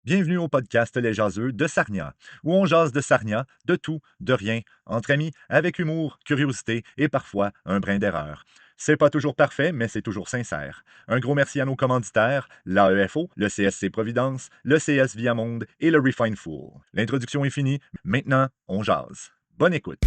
Bienvenue au podcast Les Jaseux de Sarnia, où on jase de Sarnia, de tout, de rien, entre amis, avec humour, curiosité et parfois un brin d'erreur. C'est pas toujours parfait, mais c'est toujours sincère. Un gros merci à nos commanditaires, l'AEFO, le CSC Providence, le CS Viamonde et le Refine Fool. L'introduction est finie, maintenant on jase. Bonne écoute.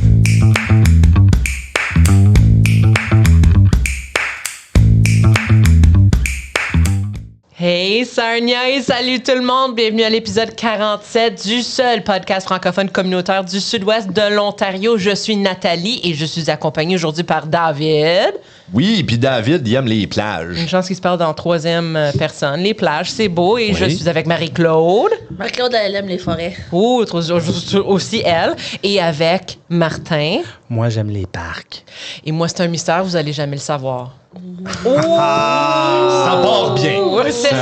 Hey Sarnia et salut tout le monde, bienvenue à l'épisode 47 du seul podcast francophone communautaire du sud-ouest de l'Ontario. Je suis Nathalie et je suis accompagnée aujourd'hui par David. Oui, puis David, il aime les plages. Une chance qu'il se parle dans troisième personne. Les plages, c'est beau. Et je suis avec Marie-Claude. Marie-Claude, elle aime les forêts. Oh, aussi elle. Et avec Martin. Moi, j'aime les parcs. Et moi, c'est un mystère, vous allez jamais le savoir. Ça part bien. C'est ça.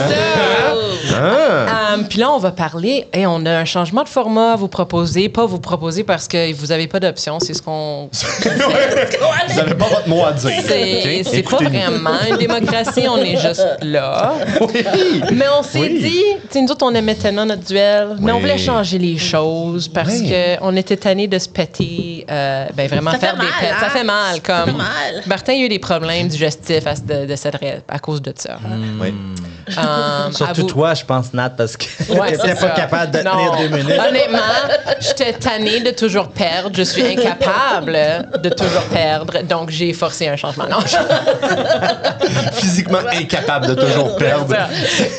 Puis là, on va parler. Et on a un changement de format à vous proposer. Pas vous proposer parce que vous n'avez pas d'option. C'est ce qu'on. Vous n'avez pas votre mot à dire. C'est pas vraiment une démocratie. On est juste là. Oui. Mais on s'est dit, tu sais, nous autres, on aimait tellement notre duel, mais on voulait changer les choses parce qu'on était tannés de se péter, vraiment Ça faire fait des mal, pets. hein? Ça fait mal. Ça fait Comme mal. Martin, il a eu des problèmes digestifs à cause de ça. Oui. Surtout toi, je pense, Nat, parce que Ouais, t'étais c'est pas ça. capable de Non. tenir 2 minutes. Honnêtement, j'étais tannée de toujours perdre. Je suis incapable de toujours perdre. Donc, j'ai forcé un changement. Non, Physiquement incapable de toujours perdre.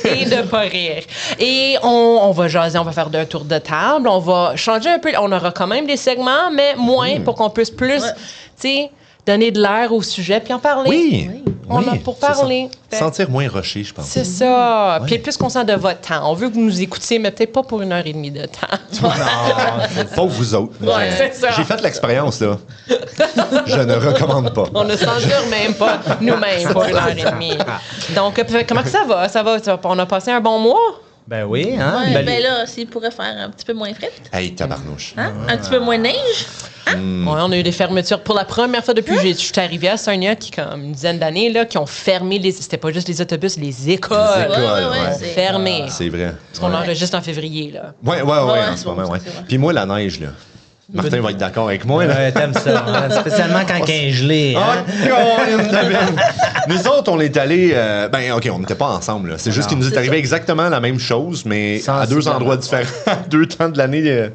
Et de pas rire. Et on va jaser, on va faire un tour de table. On va changer un peu. On aura quand même des segments, mais moins pour qu'on puisse plus, tu sais, donner de l'air au sujet puis en parler. Oui. On a pour parler. Sentir moins rushé, je pense. C'est ça. Puis plus qu'on sent de votre temps. On veut que vous nous écoutiez, mais peut-être pas pour 1h30 de temps. Pas vous autres. Ouais, c'est ça. J'ai fait l'expérience, là. Je ne recommande pas. On ne censure même pas nous-mêmes pour 1h30. Donc, comment que ça va? Ça va? On a passé un bon mois? Ben oui, hein? Ouais, Ben, là, s'il pourrait faire un petit peu moins frais, Hey, tabarnouche. hein? Un petit peu moins neige. Ouais, on a eu des fermetures. Pour la première fois depuis que je suis arrivée à Sarnia, qui, comme une dizaine d'années, là, qui ont fermé les. C'était pas juste les autobus, les écoles. Les écoles, ouais. c'est Fermées. C'est vrai. Parce qu'on enregistre en février, là. Ouais, Ouais, en c'est ce moment, bon, ouais. c'est vrai. Puis moi, la neige, là. Martin va être d'accord avec moi, là. ouais, t'aimes ça, hein? Spécialement quand il est gelé. Hein? Nous autres, on est allés. OK, on n'était pas ensemble. Là. C'est juste qu'il nous est arrivé exactement la même chose, mais à deux endroits différents, à deux temps de l'année.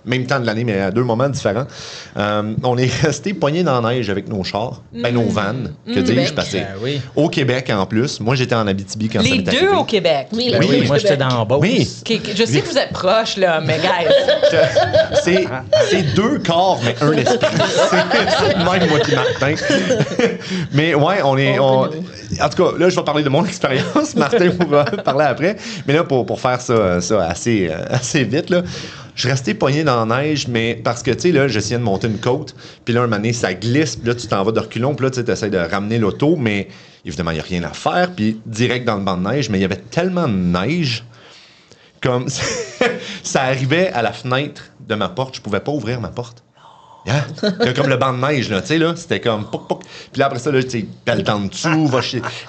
Même temps de l'année, mais à deux moments différents. On est restés poignés dans la neige avec nos chars, nos vannes, que dis-je, parce que oui. au Québec en plus. Moi, j'étais en Abitibi quand ça Les m'est deux arrivé. au Québec. Oui, Ben oui, oui, au moi, j'étais Québec. dans Beauce. Oui. Je sais que vous êtes proches, là, mais guys. C'est deux corps, mais un esprit. C'est le même, moi qui Martin. Mais ouais, en tout cas, là, je vais parler de mon expérience. Martin pourra parler après. Mais là, pour faire ça assez vite, là, je restais pogné dans la neige, mais parce que, tu sais, là, j'essayais de monter une côte, puis là, un moment donné, ça glisse, puis là, tu t'en vas de reculons, puis là, tu essaies de ramener l'auto, mais évidemment, il n'y a rien à faire, puis direct dans le banc de neige, mais il y avait tellement de neige, comme ça arrivait à la fenêtre de ma porte, je pouvais pas ouvrir ma porte. Hein? Comme le banc de neige, là, tu sais, là, c'était comme pouc, pouc. Puis là, après ça, là, tu sais, pelle en dessous,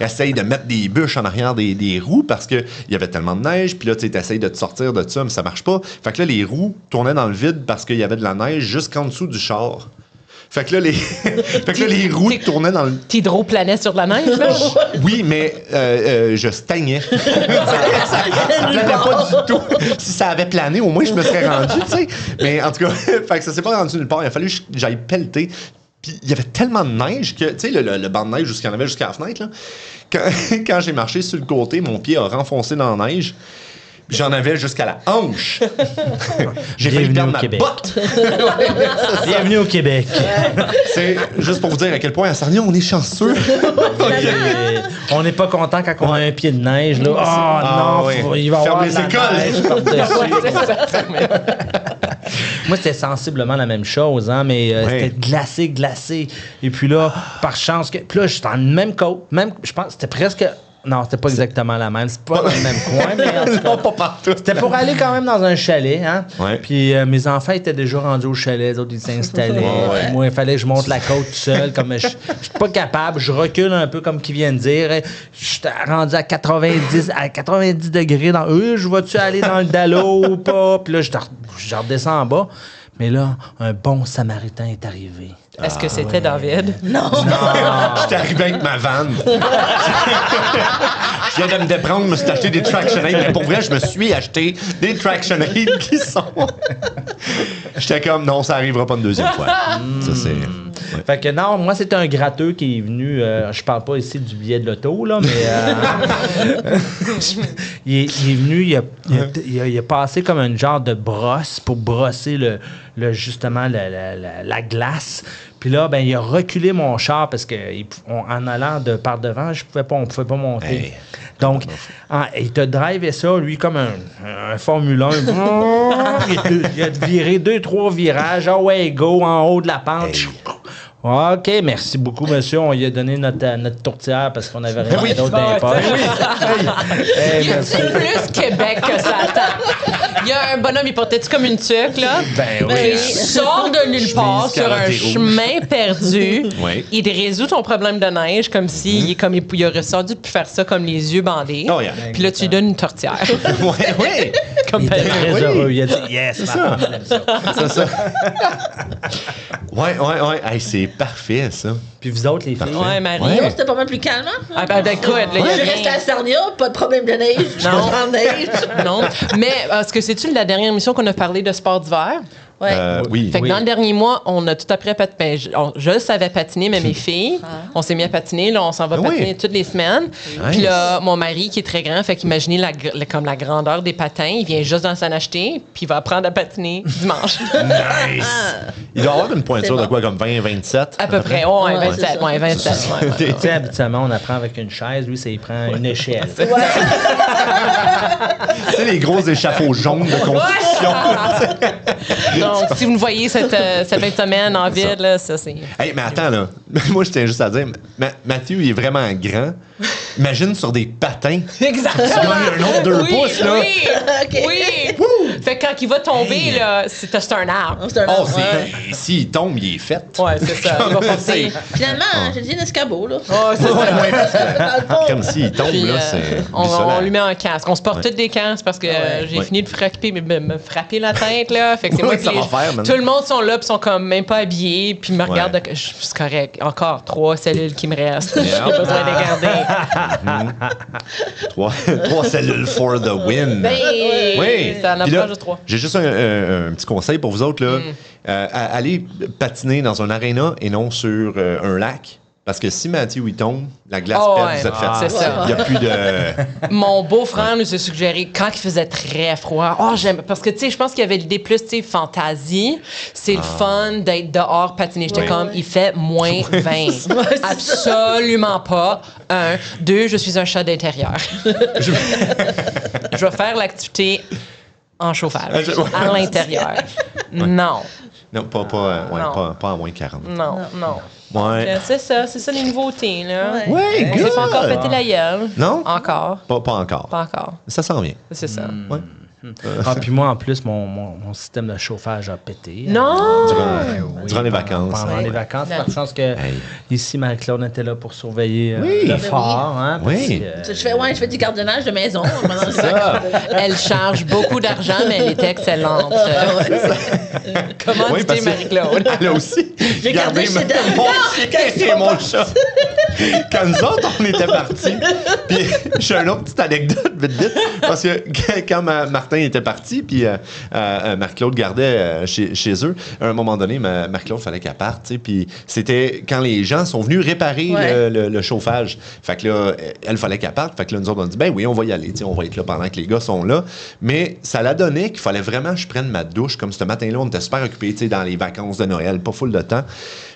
essaye de mettre des bûches en arrière des roues parce qu'il y avait tellement de neige. Puis là, tu sais, t'essayes de te sortir de ça, mais ça marche pas. Fait que là, les roues tournaient dans le vide parce qu'il y avait de la neige jusqu'en dessous du char. Fait que là, les roues tournaient dans le... T'hydroplanais sur de la neige, là? Oui, mais je stagnais. ça planait pas du tout. Si ça avait plané, au moins, je me serais rendu, tu sais. Mais en tout cas, fait que ça s'est pas rendu nulle part. Il a fallu que j'aille pelleter. Puis il y avait tellement de neige que, tu sais, le banc de neige qu'il y en avait jusqu'à la fenêtre, là. Quand j'ai marché sur le côté, mon pied a renfoncé dans la neige. J'en avais jusqu'à la hanche. J'ai failli perdre ma botte. Bienvenue au Québec. C'est juste pour vous dire à quel point à Sarnia, on est chanceux. On n'est pas content quand on a un pied de neige. Là. Oh non, oui. il va y avoir Ferme de la les écoles. neige par-dessus. Moi, c'était sensiblement la même chose, hein, mais c'était glacé. Et puis là, par chance, puis là, j'étais dans le même côte. Même, je pense que c'était presque Non, c'était pas exactement la même. C'est pas dans le même coin, mais en tout cas, Non, pas partout. c'était pour aller quand même dans un chalet, hein. Ouais. Puis mes enfants étaient déjà rendus au chalet, les autres, ils s'installaient. Ouais. Puis moi, il fallait que je monte la côte tout seul, comme je suis pas capable. Je recule un peu, comme qu'ils viennent de dire. Je suis rendu à 90 degrés. Je vais-tu aller dans le dallo ou pas? Puis là, je redescends en bas. Mais là, un bon samaritain est arrivé. Est-ce que c'était David? Non. J'étais arrivé avec ma vanne. Je viens de me déprendre, je me suis acheté des Traction Aid. Mais pour vrai, je me suis acheté des Traction Aid qui sont... J'étais comme, non, ça arrivera pas une deuxième fois. Ça, c'est... Ouais. Fait que non, moi, c'est un gratteux qui est venu. Je parle pas ici du billet de l'auto, là, mais. Il est venu, il a passé comme un genre de brosse pour brosser justement la glace. Puis là, ben, il a reculé mon char parce que en allant par devant, on pouvait pas monter. Hey. Donc, il te drivait ça, lui, comme un Formule 1. Il a viré 2-3 virages. Ah ouais, go, en haut de la pente. Hey. OK, merci beaucoup, monsieur. On lui a donné notre tourtière parce qu'on avait rien d'autre dans les poches. Hey, merci. C'est plus Québec que ça attend. Il y a un bonhomme, il portait-tu comme une tuque, là? Ben oui. Il sort de nulle part sur un carottée rouge. chemin perdu. Oui. Il résout ton problème de neige comme s'il il aurait sorti de faire ça comme les yeux bandés. Oh, yeah. Puis là, tu lui donnes une tortille. Ouais. Comme Il était ben- très oui. heureux. Il a dit yes, ma femme, elle aime ça. C'est ça. Ouais. Hey, c'est parfait, ça. Puis vous autres, les filles. Ouais, Marie. Ouais. Non, c'était pas mal plus calme. Hein? Ah, ben, écoute, là, il y a Je rien. restais à Sarnia, pas de problème de neige. Je Non. suis en neige. Non. Mais est-ce que c'est-tu la dernière émission qu'on a parlé de sport d'hiver? Ouais. Oui. Fait que dans le dernier mois, on a tout appris à patiner. Je le savais patiner, mais mes filles, on s'est mis à patiner. Là, on s'en va Ah oui. patiner toutes les semaines. Puis là, mon mari, qui est très grand, fait qu'imaginez comme la grandeur des patins. Il vient juste d'en s'en acheter, puis il va apprendre à patiner dimanche. Nice. Il doit avoir une pointure C'est de quoi, comme 20, 27? À peu près. Ouais, Ouais, c'est 27. ça. Ouais, 27. Ouais. Tu sais, habituellement, on apprend avec une chaise. Lui, ça, il prend une échelle. Tu sais, les gros échafauds jaunes de construction. Donc, si vous nous voyez cette fin de semaine en ville, là, ça, c'est... Hey, mais attends, là. Moi, je tiens juste à dire, Mathieu, il est vraiment grand. Imagine sur des patins. Exactement. Tu gagnes un autre 2 pouces, là. Oui, OK. oui. Fait que quand il va tomber, là, c'est un arbre. C'est un Oh, arbre, ouais. s'il tombe, il est fait. Ouais, c'est ça. Il va passer. Finalement, j'ai dit un escabeau, là. Oh, c'est ça. Dans le fond. Comme s'il tombe, Puis, là, c'est... on lui met un casque. On se porte tous des casques parce que j'ai Ouais. fini de me frapper la tête, là. Fait que c'est Ouais, moi qui ça va faire, man. tout le monde sont là, puis sont comme même pas habillés, puis me regardent. Ouais. C'est correct. Encore 3 cellules qui me restent. J'ai Yeah. besoin de les garder. 3 cellules for the win. Ben, Oui. ça en Puis là, approche de 3. j'ai juste un petit conseil pour vous autres. Là. Allez patiner dans un aréna et non sur un lac. Parce que si Mathieu il tombe, la glace Oh, pète, ouais. vous êtes fait. C'est ça. Il n'y a plus de... Mon beau-frère nous a suggéré, quand il faisait très froid, j'aime, parce que, tu sais, je pense qu'il y avait l'idée plus, tu sais, fantaisie. C'est le fun d'être dehors patiner. J'étais comme, il fait moins 20. Absolument pas. 1. 2, je suis un chat d'intérieur. Je vais faire l'activité en chauffage, à l'intérieur. Non, Non, pas à moins 40. non. Ouais. C'est ça les nouveautés, là. Ouais. Ouais, On s'est good. pas encore pété la gueule. Non? Encore. Pas encore. Pas encore. Ça s'en vient. C'est ça. Ouais. Ah, puis moi, en plus, mon système de chauffage a pété. Non! Durant les vacances. Pendant les vacances, dans le sens que ici, Marie-Claude était là pour surveiller Oui. le Ben fort. Hein, Oui. Je fais du gardiennage de maison. Elle charge beaucoup d'argent, mais elle est excellente. Comment Oui, tu parce dis, que Marie-Claude? Elle a aussi. J'ai gardé chez Dan. mon chien et mon chat. Quand nous autres, on était partis. Puis j'ai une autre petite anecdote, vite. Parce que quand Martin était parti, puis Marc-Claude gardait chez eux, à un moment donné, Marc-Claude, fallait qu'elle parte. Tu sais, puis c'était quand les gens sont venus réparer le chauffage. Fait que là, elle fallait qu'elle parte. Fait que là, nous autres, on dit, ben oui, on va y aller. Tu sais, on va être là pendant que les gars sont là. Mais ça l'a donné qu'il fallait vraiment que je prenne ma douche. Comme ce matin-là, on était super occupés, tu sais, dans les vacances de Noël, pas full de temps.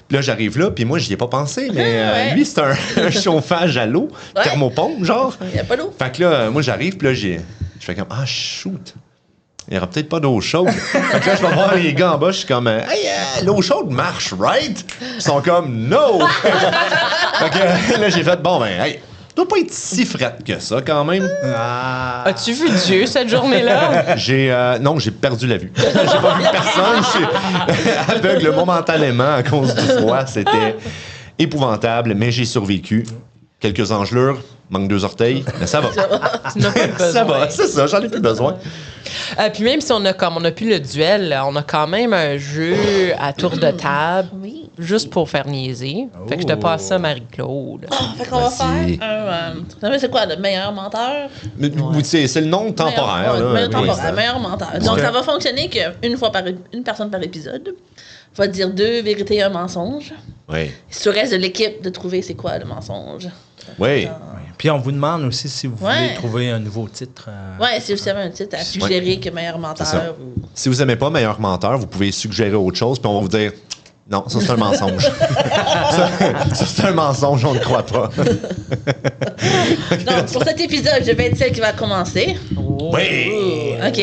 Puis là, j'arrive là, puis moi, j'y ai pas pensé, mais lui, c'est un chauffage à l'eau, thermopompe, genre. Il n'y a pas d'eau. Fait que là, moi, j'arrive, puis là, je fais comme, shoot, il n'y aura peut-être pas d'eau chaude. Fait que là, je vais voir les gars en bas, je suis comme, hey, l'eau chaude marche, right? Ils sont comme, no! Fait que là, j'ai fait, bon, ben, hey, doit pas être si frette que ça, quand même. As-tu vu Dieu cette journée-là? Non, j'ai perdu la vue. J'ai pas vu personne. Je suis aveugle momentanément à cause du froid. C'était épouvantable, mais j'ai survécu. Quelques engelures, manque 2 orteils, mais ça va. Tu n'as pas besoin. Ça va, c'est ça, j'en ai plus besoin. Puis même si on a plus le duel, là, on a quand même un jeu à tour de table, Oui. juste pour faire niaiser. Fait que je te passe ça, Marie-Claude. Fait qu'on va Vas-y. faire un... c'est quoi, le meilleur menteur? Mais, c'est le nom temporaire. Meilleur, là. meilleur Oui. temporaire, meilleur menteur. Donc, ça va fonctionner qu'une fois une personne par épisode va dire 2 vérités et un mensonge. Oui. C'est au reste de l'équipe de trouver c'est quoi le mensonge. Oui. Puis on vous demande aussi si vous Ouais. voulez trouver un nouveau titre. Ouais, si vous avez un titre à suggérer que meilleur C'est ça. menteur. Ou... Si vous aimez pas meilleur menteur, vous pouvez suggérer autre chose, puis on va vous dire non, ça c'est un mensonge. ça c'est un mensonge, on ne croit pas. Donc, pour cet épisode, je vais être celle qui va commencer. Oui. OK.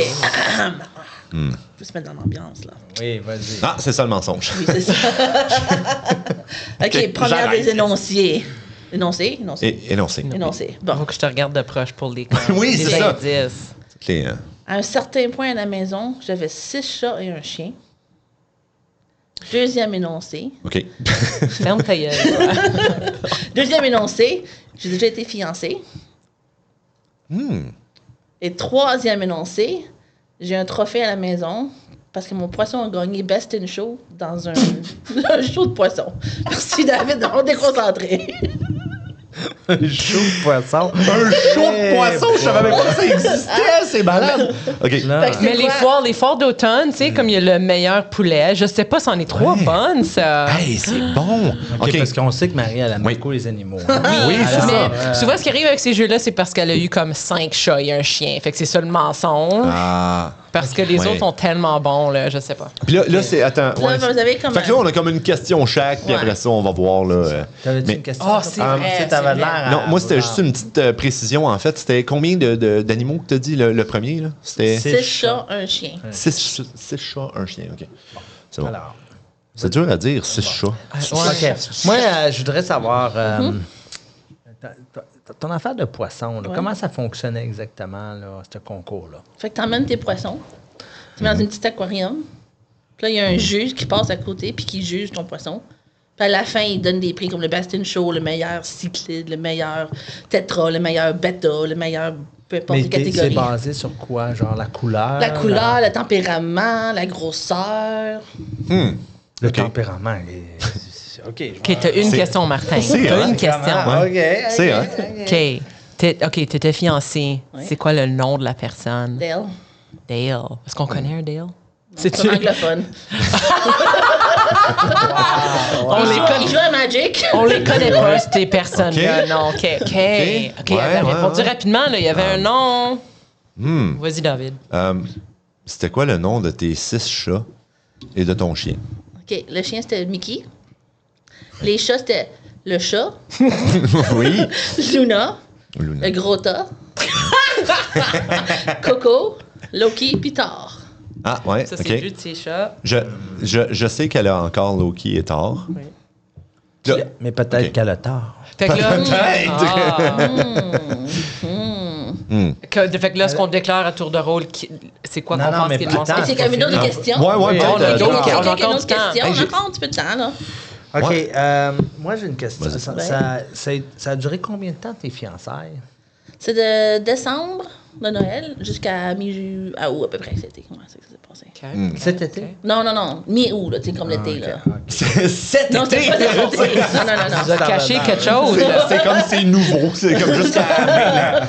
On peut se mettre dans l'ambiance, là. Oui, vas-y. Ah, c'est ça le mensonge. Oui, c'est ça. OK, première j'arrête. des énonciés. Énoncé? Énoncé. Énoncé. Faut Bon. que je te regarde de proche pour les Oui, les c'est ça. indices. Les, À un certain point à la maison, j'avais 6 chats et un chien. Deuxième énoncé. OK. Ferme ta gueule. Deuxième énoncé, j'ai déjà été fiancée. Et troisième énoncé, j'ai un trophée à la maison parce que mon poisson a gagné Best in Show dans un show de poisson. Merci David, on est déconcentré. Un show de poisson. Un show de poisson, je savais même pas que ça existait, c'est malade. OK. Là. Fait que Mais c'est les foires d'automne, tu sais, comme il y a le meilleur poulet, je sais pas si on est trop bonnes, ça. Hey, c'est bon. OK, OK. parce qu'on sait que Marie, elle aime beaucoup les animaux. Oui, c'est Alors, ça. Mais souvent, ce qui arrive avec ces jeux-là, c'est parce qu'elle a eu comme 5 chats et un chien. Fait que c'est ça le mensonge. Ah. Parce que les Ouais. autres sont tellement bons, là, je sais pas. Puis là, c'est. Attends. Là, vous avez comme Fait que là, on a comme une question chaque, puis Ouais. après ça, on va voir, là. T'avais-tu Mais- une question? Ah, c'est vrai, Tu sais, t'avais c'est l'air à- Non, moi, c'était juste une petite précision, en fait. C'était combien d'animaux que t'as dit, le premier, là? C'était 6 chats, un chien. 6 chats, un chien, OK. C'est bon. Alors, C'est dur à dire, 6 chats. OK. Moi, je voudrais savoir ton affaire de poisson, là, Ouais. comment ça fonctionnait exactement, là, ce concours-là? Fait que t'emmènes tes poissons, tu mets dans une petite aquarium. Puis là, il y a un juge qui passe à côté puis qui juge ton poisson. Puis à la fin, il donne des prix comme le Best in Show, le meilleur cyclide, le meilleur tétra, le meilleur bêta, le meilleur peu importe les C'est catégories. basé sur quoi? Genre la couleur? La couleur, le tempérament, la grosseur. Le OK. tempérament. OK. OK, t'as une C'est- question, Martin. c'est T'as hot. une question. Ouais. C'est hot. OK, t'étais fiancé. Ouais. C'est quoi le nom de la personne? Dale. Dale. Est-ce qu'on connaît un Dale? C'est un anglophone. On les connaît. Il joue à Magic. On les connaît pas, ces personnes-là. OK. Non, OK. OK. Ouais, elle a répondu ouais. rapidement. Là. Il y avait un nom. Vas-y, David. C'était quoi le nom de tes 6 chats et de ton chien? OK, le chien, c'était Mickey. Les chats, c'était le chat, Oui. Luna, Luna. le gros tas, Coco, Loki, puis Thor. Ah, ouais, Ça, c'est OK. vu de ses chats. Je sais qu'elle a encore Loki et Thor. Là- Mais peut-être OK. qu'elle a tort. Fait que là, fait que là, ce qu'on déclare à tour de rôle, c'est quoi Non, qu'on non, pense mais qu'il est attends, mensonge? C'est comme une autre fini. question. Ouais, Oui, peut-être. on a d'autres- Quelqu'un on a qui a encore une du autre temps. question? Hey, On j'ai- a encore un petit peu de temps, là. OK. Ouais. Moi, j'ai une question. Vas-y. Ça a duré combien de temps, tes fiançailles? C'est de décembre, de Noël, jusqu'à mi-août, à peu près, c'était. Comment ça s'est passé? OK. Cet été? Non, mi-août, là, tu sais, comme l'été, là. Cet Non, c'était été! pas l'été. Non. Tu as caché quelque chose. là. C'est comme c'est nouveau. C'est comme juste à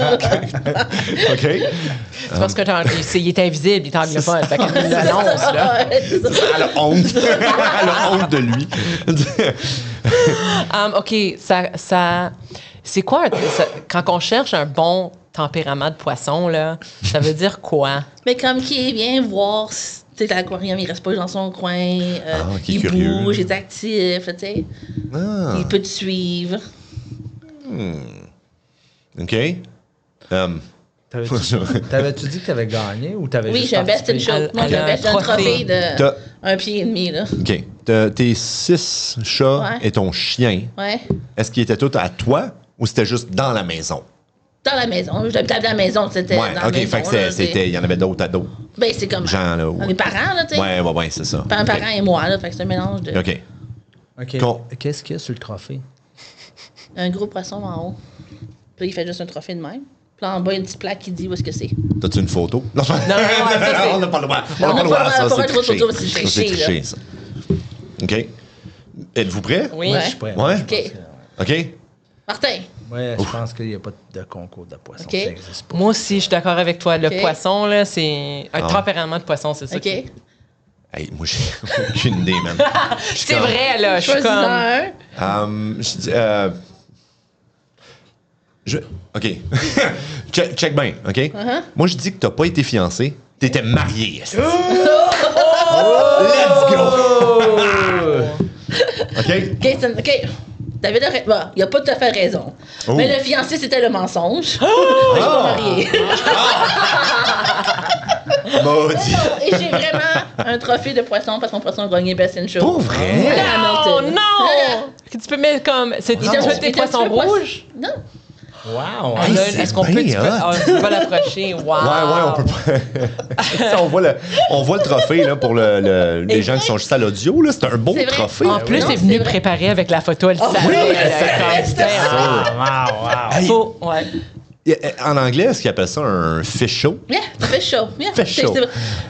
OK. C'est parce que il est invisible, il est anglophone. Fait qu'elle l'annonce, là. Ouais, c'est ça. Elle a honte. Elle a honte de lui. OK, c'est quoi, quand on cherche un bon tempérament de poisson, là, ça veut dire quoi? Mais comme qui vient voir, tu sais, l'aquarium, il reste pas dans son coin, qui est il curieux. bouge, il est actif, tu sais. Ah, Il peut te suivre. OK. T'avais-tu dit que t'avais gagné ou t'avais Oui, juste j'ai un best in participé? show. Non, elle j'ai a un best un un trophée trophée. de T'as- 1 pied et demi, là. OK. Tes 6 chats Ouais. et ton chien, Ouais. est-ce qu'ils étaient tous à toi Ou c'était juste dans la maison? Dans la maison. J'habitais à la maison, c'était Ouais, dans la OK, maison. fait que c'était... Il y en avait d'autres ados. Ben, c'est comme... Gens, là. Les parents, là, tu sais. Ouais, c'est ça. Parents et moi, là. Fait que c'est un mélange de... OK. OK. Con- Qu'est-ce qu'il y a sur le trophée? Un gros poisson en haut. Puis il fait juste un trophée de même. Puis là, en bas, il y a une petite plaque qui dit où est-ce que c'est. T'as-tu une photo? Non, ça, c'est- on n'a pas le droit. On Non, n'a pas le on droit. n'a Ça, pas c'est le droit de triché. photo, c'est Ça, triché, là. triché, ça. OK. Êtes-vous prêts? Oui. Ouais. Je suis prêt. Ouais. OK. OK. Martin. Ouais, je pense qu'il n'y a pas de concours de poissons. OK. Ça n'existe pas. Moi aussi, je suis d'accord avec toi. Le OK. poisson, là, c'est un Ah. tempérament de poisson, c'est ça. OK. qui- Hey, moi, j'ai aucune idée, man. C'est vrai, là. Je suis Choisis-en comme. un. Je dis, OK. check bien, OK? Uh-huh. Moi, je dis que t'as pas été fiancé, t'étais marié. Oh! Let's go! OK? OK. David a il a pas tout à fait raison. Oh. Mais le fiancé, c'était le mensonge. Fait que je suis pas mariée. Maudit. Et j'ai vraiment un trophée de poisson parce que mon poisson a gagné Best in Show. Pour vrai? À Non, Hamilton. non! Tu peux mettre comme. C'est Il était- tes il était poissons un petit peu rouges? Non. Wow! Ah, Hey, là, c'est est-ce qu'on peut. bien Tu peux, hot. on va l'approcher. Wow! Ouais, on peut pas. Ça, on voit le trophée là, pour les gens qui sont juste à l'audio. Là, c'est un beau C'est vrai. trophée. En plus, Non, c'est venu c'est vrai. préparé avec la photo, elle savait. oui, elle elle a comme, Wow! Faut- ouais. En anglais, est-ce qu'ils appellent ça un fish show? Yeah, ça fait chaud. Yeah. Fait chaud.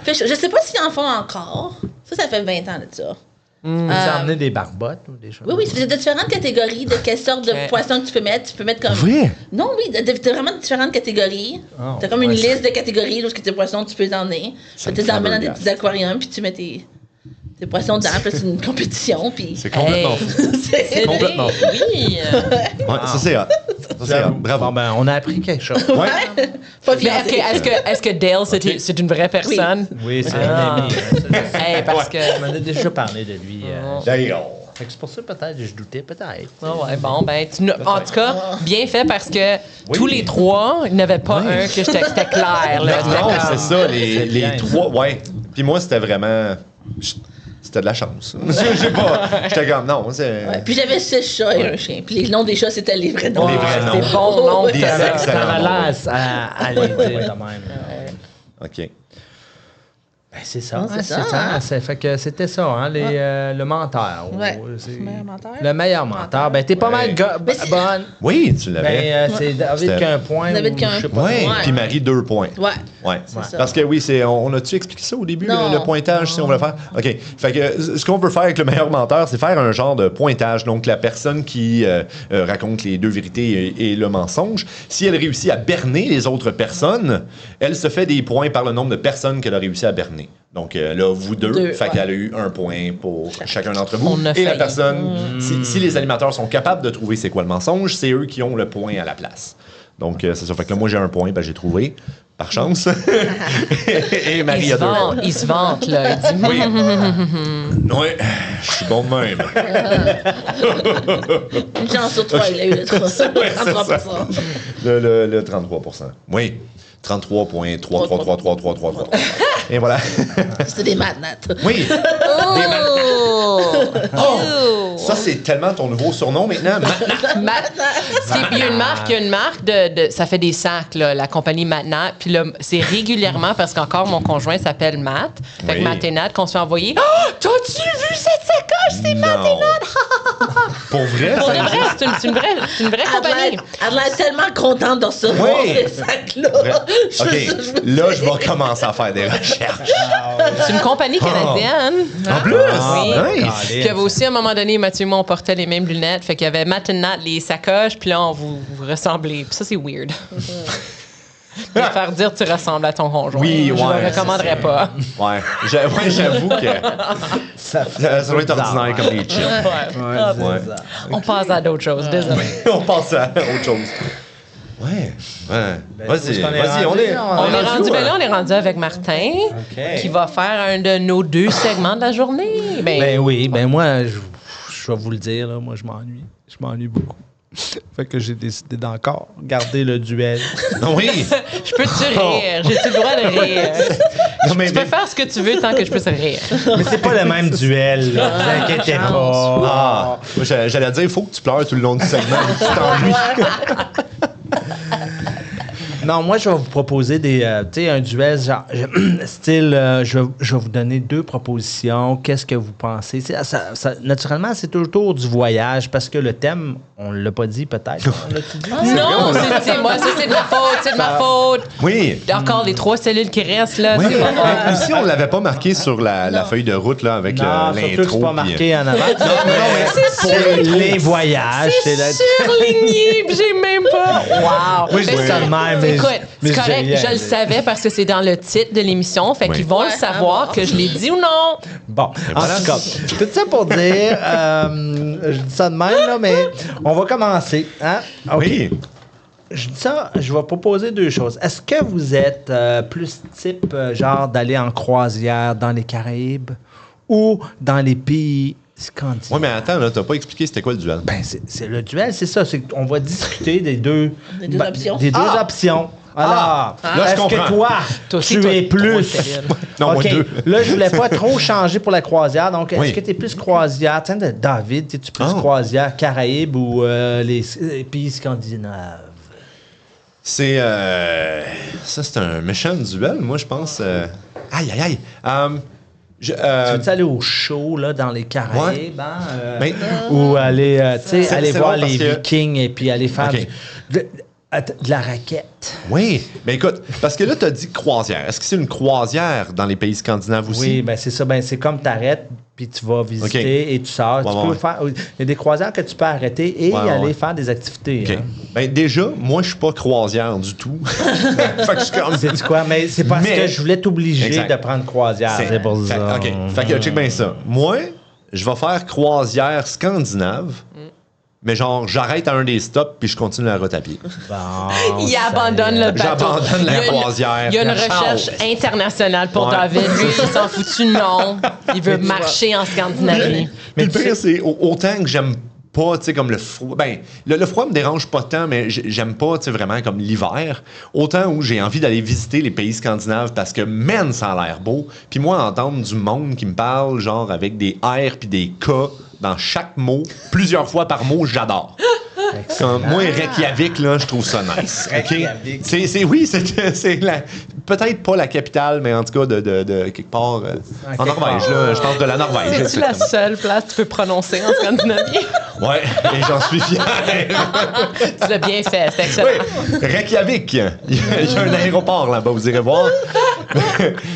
Fait chaud. Je sais pas s'ils en font encore. Ça fait 20 ans de ça. Vous emmenez des barbottes ou des choses? Oui, c'est de différentes catégories de quelle sorte de Ok. poisson que tu peux mettre. Tu peux mettre comme. Vrai? Non, oui, de vraiment différentes catégories. Oh, T'as comme une ouais, liste de catégories où tes poissons tu peux les emmener. Ça Tu me les emmènes dans des flabbergasse. petits aquariums, puis tu mets tes poissons dedans, puis là, c'est une compétition, puis. C'est complètement Hey. fou. C'est Complètement fou. Oui. Ouais, ça c'est hot. Ça c'est hot. Bravo. Bon, ben, on a appris quelque chose. Ouais. Pas Mais fiancé. ok, est-ce que Dale, c'est une vraie personne? Oui, c'est Ah. un ami. Hey, parce que. On m'en a déjà parlé de lui. D'ailleurs. Fait que c'est pour ça, peut-être, je doutais, peut-être. Ah ouais, bon, ben, en tout cas, bien fait parce que tous les trois, il n'y en avait pas un que c'était clair. Là, C'était Non, comme- c'est ça, C'est les bien, trois. Ouais. Puis moi, c'était vraiment. C'était de la chance. Je sais pas. J'étais comme, non, c'est. Ouais, puis j'avais 6 chats et un chien. Puis les noms des chats, c'était les vrais noms. Les vrais noms. C'est bon nom. Des t'as- excellents. Ça m'a l'air à les dire de même. OK. Ben, c'est ça. Ah, c'est ça, hein? Fait que c'était ça, hein, le menteur. Ouais. C'est- Le meilleur menteur. Le meilleur menteur. Ben, t'es pas mal Mais c'est- bonne. Oui, tu Ben, l'avais. c'est David C'était- qui a un point. David ou qui a un je sais pas. Oui, Ouais. puis Marie, 2 points. Ouais. Ouais. ça. Parce que oui, on a-tu expliqué ça au début, Non. le pointage, si on veut le faire? OK. Fait que ce qu'on veut faire avec le meilleur menteur, c'est faire un genre de pointage. Donc, la personne qui raconte les deux vérités et le mensonge, si elle réussit à berner les autres personnes, elle se fait des points par le nombre de personnes qu'elle a réussi à berner. Donc, là, vous deux, fait ouais. qu'elle a eu 1 point pour chacun d'entre vous. On a Et la failli. personne, si les animateurs sont capables de trouver c'est quoi le mensonge, c'est eux qui ont le point à la place. Donc, c'est ça. Fait que là, moi, j'ai 1 point, ben, j'ai trouvé, par chance. Et Marie Il a se 2 points. vante, il se vante, là. Il dit, Oui. Oui, je suis bon de même. Une chance sur 3, il a eu le 3. Ouais, c'est 33%. Le 33%. Oui. 33,3333333. Et voilà. C'est des maths, Nat. Oui. oh! Ça, c'est tellement ton nouveau surnom maintenant. Il y a une marque ça fait des sacs, là, la compagnie Matnat. Puis là, c'est régulièrement parce qu'encore mon conjoint s'appelle Matt. Fait que Oui. Matt et Nat, qu'on se fait envoyer. Oh, t'as-tu vu cette sacoche? C'est Matt et Nat. Pour vrai? Pour ça de vrai, existe? c'est une vraie compagnie. Elle a l'air tellement contente de recevoir Oui. ces sacs-là. Vrai. Je- OK. Là, je vais commencer à faire des recherches. C'est une compagnie canadienne. En plus? Oui. Nice. Puis il y avait aussi, à un moment donné, Mathieu et moi, on portait les mêmes lunettes. Fait qu'il y avait Matt et Nat, les sacoches, puis là, on vous ressemblez. Puis ça, c'est weird. De faire dire tu ressembles à ton conjoint. Oui, Je ouais, le recommanderais c'est pas. Ouais. J'avoue que Ça doit être ordinaire comme les chips. Ouais. On passe à d'autres choses, désolé. On passe à autre chose. Ouais. où Vas-y, est-ce qu'on est vas-y. rendu? On est rendu, ben là, on est rendu avec Martin, qui va faire un de nos 2 segments de la journée. Ben oui, ben moi, je vais vous le dire, là, moi, je m'ennuie. Je m'ennuie beaucoup. Fait que j'ai décidé d'encore garder le duel. Oui. Je peux-tu rire? J'ai-tu le droit de rire? Non, mais, Tu peux faire ce que tu veux tant que je puisse rire. Mais c'est pas le même duel, là. Vous inquiétez pas. Ah, moi, j'allais dire, il faut que tu pleures tout le long du segment. Tu t'ennuies. Non, moi, je vais vous proposer un duel genre, style, je vais vous donner 2 propositions. Qu'est-ce que vous pensez? Naturellement, c'est autour du voyage parce que le thème, on l'a pas dit peut-être. On l'a-tu dit? Non, moi, ça, c'est de ma faute. C'est de ma faute. Oui. Encore les 3 cellules qui restent, là. Oui, c'est pas grave. mais aussi, on ne l'avait pas marqué sur la feuille de route là, avec Non, surtout que l'intro. c'est pas puis, marqué en avant. Non, mais c'est les voyages. C'est surligné, puis j'ai même pas. Wow. Oui, je dis ça de même, mais Écoute, mais c'est je dis correct, rien. je le savais parce que c'est dans le titre de l'émission, fait qu'ils vont le savoir que je l'ai dit ou non. Bon, en tout cas, tout ça pour dire, je dis ça de même, là, mais on va commencer. Hein? OK. Oui. Je dis ça, je vais proposer 2 choses. Est-ce que vous êtes plus type, genre, d'aller en croisière dans les Caraïbes ou dans les pays scandinaves? Oui, mais attends, là, t'as pas expliqué c'était quoi le duel. Ben, c'est le duel, c'est ça. C'est qu'on va discuter des deux... Des deux options. Des 2 options. Alors, Là, je est-ce comprends. que toi, aussi, tu toi, es trois plus... sérieux. Non, moi, OK, 2. là, je voulais pas trop changer pour la croisière. Donc, est-ce Oui. que tu es plus croisière? Tiens, David, es-tu plus Oh. croisière Caraïbes ou les pays scandinaves? C'est. Ça, c'est un méchant duel, moi, je pense. Aïe, aïe, aïe. Tu veux-tu aller au show, là, dans les Caraïbes, Ouais. hein, Ben, ou aller, tu sais, C'est- aller c'est voir drôle les parce que- Vikings et puis aller faire OK. de la raquette? oui, mais écoute, parce que là, t'as dit croisière. Est-ce que c'est une croisière dans les pays scandinaves aussi? Oui, ben c'est ça. Ben c'est comme t'arrêtes, puis tu vas visiter OK. et tu sors. Ouais, Tu ouais, peux ouais. faire. Il y a des croisières que tu peux arrêter et Ouais, aller ouais. faire des activités. OK. Hein. Ben, déjà, moi, je suis pas croisière du tout. Fait que je suis comme. Sais-tu quoi? Mais c'est parce Mais- que je voulais t'obliger Exact. de prendre croisière. C'est pour Fait- ça. OK. Fait que, check bien ça. Moi, je vais faire croisière scandinave, mais genre, j'arrête à un des stops puis je continue la route à pied. Bon, Il ça abandonne y est. le bateau. J'abandonne la Il y a une- croisière. Il y a une La recherche chance. internationale pour Ouais. David. Lui, il s'en foutu non. Il veut marcher en Scandinavie. Mais le pire, c'est autant que j'aime pas, tu sais, comme le froid. Ben, le froid me dérange pas tant, mais j'aime pas, tu sais, vraiment comme l'hiver. Autant où j'ai envie d'aller visiter les pays scandinaves parce que, man, ça a l'air beau. Puis moi, entendre du monde qui me parle, genre, avec des R puis des K dans chaque mot, plusieurs fois par mot, j'adore. Comme, moi, Reykjavik, là, je trouve ça nice. OK? Reykjavik. C'est peut-être pas la capitale, mais en tout cas de quelque part en quelque Norvège, part. là. Je pense de la Norvège. C'est la exactement. seule place que tu peux prononcer en Scandinavie. Ouais, et j'en suis fier. Tu l'as bien fait, c'est excellent. Oui, Reykjavik. Il y a un aéroport là-bas, vous irez voir.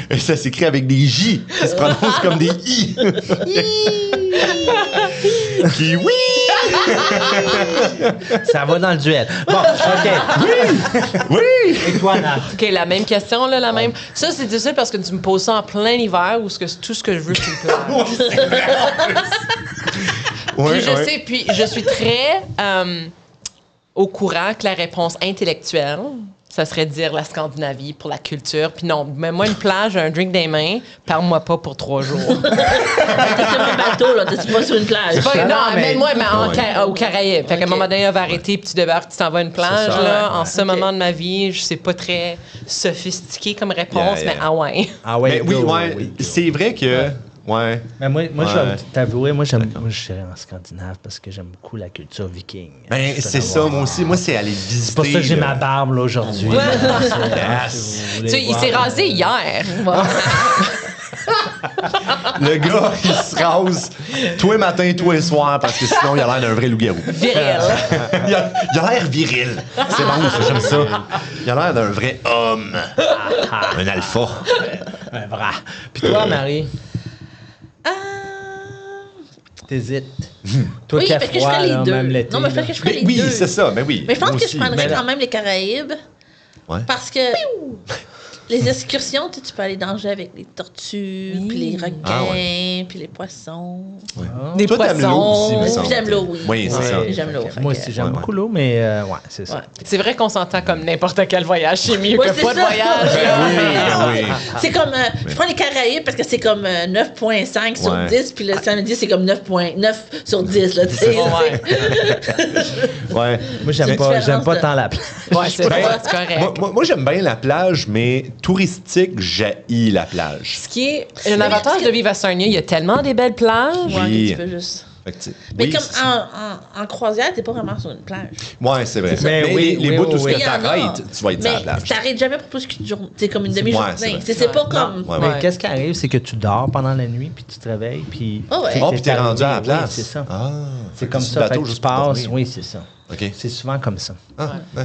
Et ça s'écrit avec des J qui se prononcent comme des I. Qui, oui! Ça va dans le duel. Bon, OK. Oui! Et toi, Nat? OK, la même question, là, la même. Ça, c'est difficile parce que tu me poses ça en plein hiver ou tout ce que je veux, tu me plage. Ouais, Puis je ouais. sais, puis je suis très au courant que la réponse intellectuelle, ça serait de dire la Scandinavie pour la culture. Puis non, mets-moi une plage, un drink des mains, parle-moi pas pour 3 jours. T'es sur un bateau, là. T'es pas sur une plage. Pas- non, mais- mets-moi mais Ouais. aux Caraïbes. Fait qu'à un Ok. moment donné, on va arrêter, puis tu débarques, tu t'en vas à une plage. ça, Là, ouais. en ce moment de ma vie, je sais pas très sophistiqué comme réponse, Yeah, yeah. mais ah ouais. Ah ouais, Mais oui, go, ouais, oui, go. c'est vrai que... Ouais. Mais moi Ouais. je vais t'avouer, moi, je serais en Scandinave parce que j'aime beaucoup la culture viking. Ben, Je peux c'est ça, l'avoir. moi aussi. Moi, c'est aller visiter. C'est pour ça que j'ai là. ma barbe, là, aujourd'hui. Ouais. Yes. Tu sais, il s'est rasé hier. Le gars, il se rase tous les matins, tous les soirs, parce que sinon, il a l'air d'un vrai loup-garou. Viril. Il a l'air viril. C'est bon, ça, j'aime ça. Il a l'air d'un vrai homme. Un alpha. Un bras. Puis toi, Marie, Ah. t'hésites. Toi Oui, qui as parce que je froid, ferais là, les deux. même l'été. Non, mais parce là. que je ferais Mais les oui, deux. c'est ça, mais oui. Mais je pense moi que aussi. je prendrais Mais là- quand même les Caraïbes. Ouais. Parce que les excursions, tu peux aller nager avec les tortues, puis les requins, Ah puis les poissons. Des Toi, t'aimes l'eau aussi, me poissons. semble. J'aime l'eau, oui. Oui, c'est Ouais, ça. J'aime l'eau. Moi fait aussi, que- j'aime Ouais, beaucoup l'eau, mais ouais, c'est ça. Ouais. C'est vrai qu'on s'entend comme n'importe quel voyage. C'est mieux Ouais, que c'est pas de ça. voyage. là. Oui, oui. C'est comme, je prends les Caraïbes parce que c'est comme 9,5 sur Ouais. 10, puis le samedi, c'est comme 9,9 sur 10, là, tu sais. Ouais. Ouais. Moi, j'aime C'est pas différent, tant ça. la plage. Ouais, c'est Ben, c'est correct. Moi, j'aime bien la plage, mais touristique, j'haïs la plage. Ce qui est un avantage de vivre à Sarnia, il y a tellement des belles plages. Oui. Ouais, tu peux juste... Fait que, tu sais, Mais oui, comme c'est- en croisière, t'es pas vraiment sur une plage. Ouais, c'est vrai. ça. Mais oui, les oui, bouts oui, où ce oui. que Il y en a. t'arrêtes, tu vas être sur la Mais plage. t'arrêtes jamais pour plus qu'une journée. C'est comme une demi-journée. c'est vrai. C'est pas comme... Ouais, Mais Ouais. qu'est-ce qui arrive, c'est que tu dors pendant la nuit, puis tu te réveilles, puis... Ah ouais. Oh, puis t'es arrivé, rendu à la oui, place. c'est ça. Ah, C'est fait comme que tu ça, bateau fait que tu juste pour passes, dormir. oui, c'est ça. OK. C'est souvent comme ça. Ah, ouais.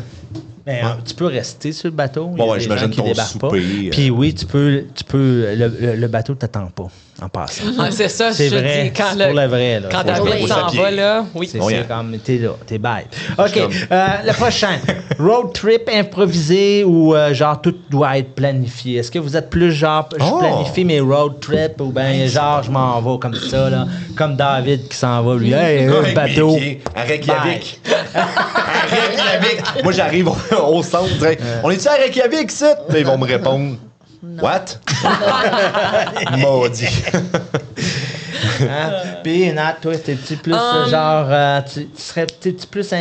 Mais tu peux rester sur le bateau. Il y Bon, a ouais, des j'imagine gens qui ton débarquent souper, pas. Puis oui, tu peux le bateau t'attend pas en passant. Ah, c'est ça, C'est je te vrai, dis. Quand, c'est pour le vrai. Là. quand Faut David jouer s'en aux va, pieds. là, oui. C'est Oh, yeah. comme, t'es là, t'es bête. OK, comme- le prochain. Road trip improvisé ou genre tout doit être planifié? Est-ce que vous êtes plus genre, je Oh! planifie mes road trips ou bien genre je m'en vais comme ça, là, comme David qui s'en va, lui, hey, le Avec bateau. mes pieds, à Reykjavik. À Reykjavik. Moi, j'arrive au centre. je dirais, on est-tu à Reykjavik, ça? Là, ils vont me répondre. What? Maudit. Hein? Puis, Nat, toi, t'es-tu plus genre, t'es-tu plus,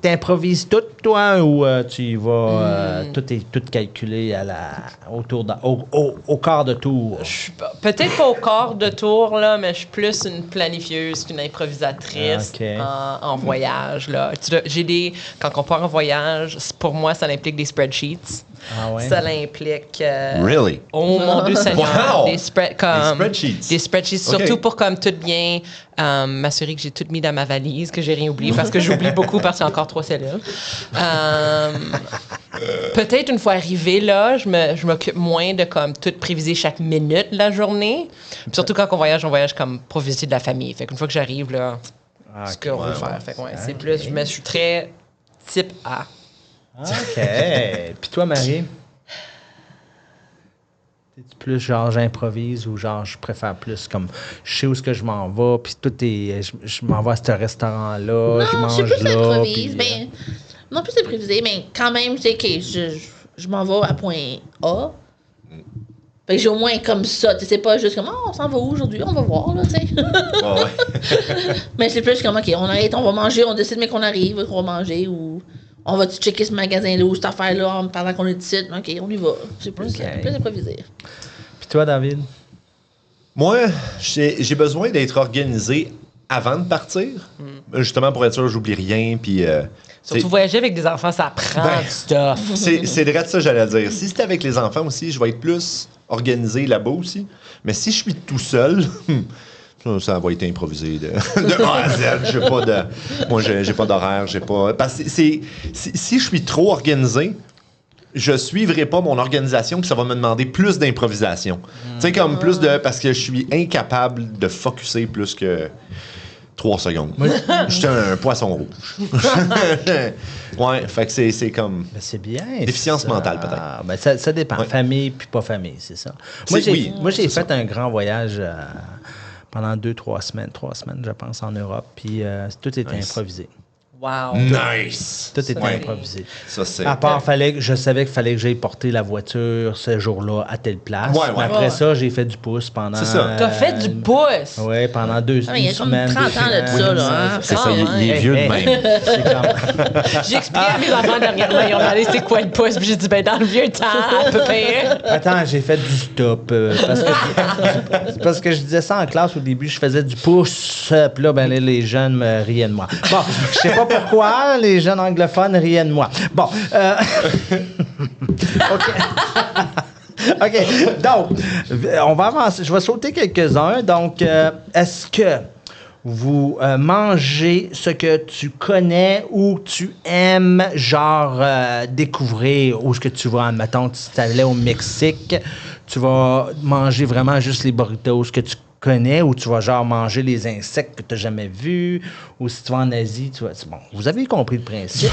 t'improvises tout, toi, ou tu y vas, tout est tout calculé au quart de tour? Peut-être pas au quart de tour, là, mais je suis plus une planifieuse qu'une improvisatrice Ok. en voyage. Là. Quand on part en voyage, pour moi, ça implique des spreadsheets. Ah ouais? Ça l'implique. Really? Oh mon Dieu Seigneur! Wow! Des spreadsheets. Des spreadsheets, Ok. surtout pour comme tout bien m'assurer que j'ai tout mis dans ma valise, que j'ai rien oublié, parce que j'oublie beaucoup parce qu'il y a encore 3 cellules. Peut-être une fois arrivé là, je m'occupe moins de comme tout préviser chaque minute de la journée. Puis surtout quand on voyage comme pour visiter de la famille. Fait qu'une fois que j'arrive là, ce qu'on veut faire. Fait que ouais, c'est plus, je suis très type A. OK. Puis toi, Marie? T'es-tu plus genre j'improvise ou genre je préfère plus comme je sais où est-ce que je m'en vais, puis tout est. Je m'en vais à ce restaurant-là, je Non, je mange suis plus là. improvise. puis, Ben, non plus improvisé, mais quand même, je sais que je m'en vais à point A. Fait que j'ai au moins comme ça. Tu sais, c'est pas juste comme, oh, on s'en va où aujourd'hui? On va voir, là, tu sais. Ouais, ouais. Mais c'est plus comme, OK, on arrête, on va manger, on décide, mais qu'on arrive, qu'on va manger, ou on va checker ce magasin-là ou cette affaire-là pendant qu'on est ici. OK, on y va. C'est plus, plus improvisé. Puis toi, David? Moi, j'ai besoin d'être organisé avant de partir. Justement, pour être sûr que j'oublie rien. Puis, Surtout voyager avec des enfants, ça prend Ben, du stuff. c'est vrai de ça que j'allais dire. Si c'était avec les enfants aussi, je vais être plus organisé là-bas aussi. Mais si je suis tout seul, ça va être improvisé de A à Z. J'ai pas d'horaire, j'ai pas. Parce que si je suis trop organisé, je suivrai pas mon organisation, puis ça va me demander plus d'improvisation. Tu sais, comme plus de. Parce que je suis incapable de focusser plus que 3 secondes. J'étais un poisson rouge. Ouais, fait que c'est comme. Ben, c'est bien. Déficience ça. mentale, peut-être. Ben, ça dépend. Ouais. Famille puis pas famille, c'est ça. Oui, Moi, j'ai c'est fait un grand voyage pendant 3 semaines, je pense, en Europe, puis tout était Nice. improvisé. Wow. Nice! Tout était Ouais. improvisé. Ça, c'est. À part, je savais qu'il fallait que j'aille porter la voiture ce jour-là à telle place. Ouais, ouais. Mais après Ouais. ça, j'ai fait du pouce pendant. C'est ça. T'as fait du pouce. Oui, pendant 2 Ah, mais il y a comme semaines. 30 ans de ça, là. Hein? C'est ça, Ah, il est ouais. vieux de Hey, même. C'est comme- J'ai expliqué à mes enfants dernièrement, ils ont demandé c'est quoi le pouce, puis j'ai dit ben dans le vieux temps, à peu près. Attends, j'ai fait du stop. Parce que je disais ça en classe au début, je faisais du pouce. Puis là, ben, les jeunes me riaient de moi. Bon, je sais pas pourquoi, les jeunes anglophones riaient de moi. Bon. OK. OK. Donc, on va avancer. Je vais sauter quelques-uns. Donc, est-ce que vous mangez ce que tu connais ou tu aimes, genre découvrir où est-ce que tu vas, admettons, si tu allais au Mexique, tu vas manger vraiment juste les burritos que tu connais ou tu vas genre manger les insectes que tu n'as jamais vus ou si tu vas en Asie, tu vas... Bon, vous avez compris le principe.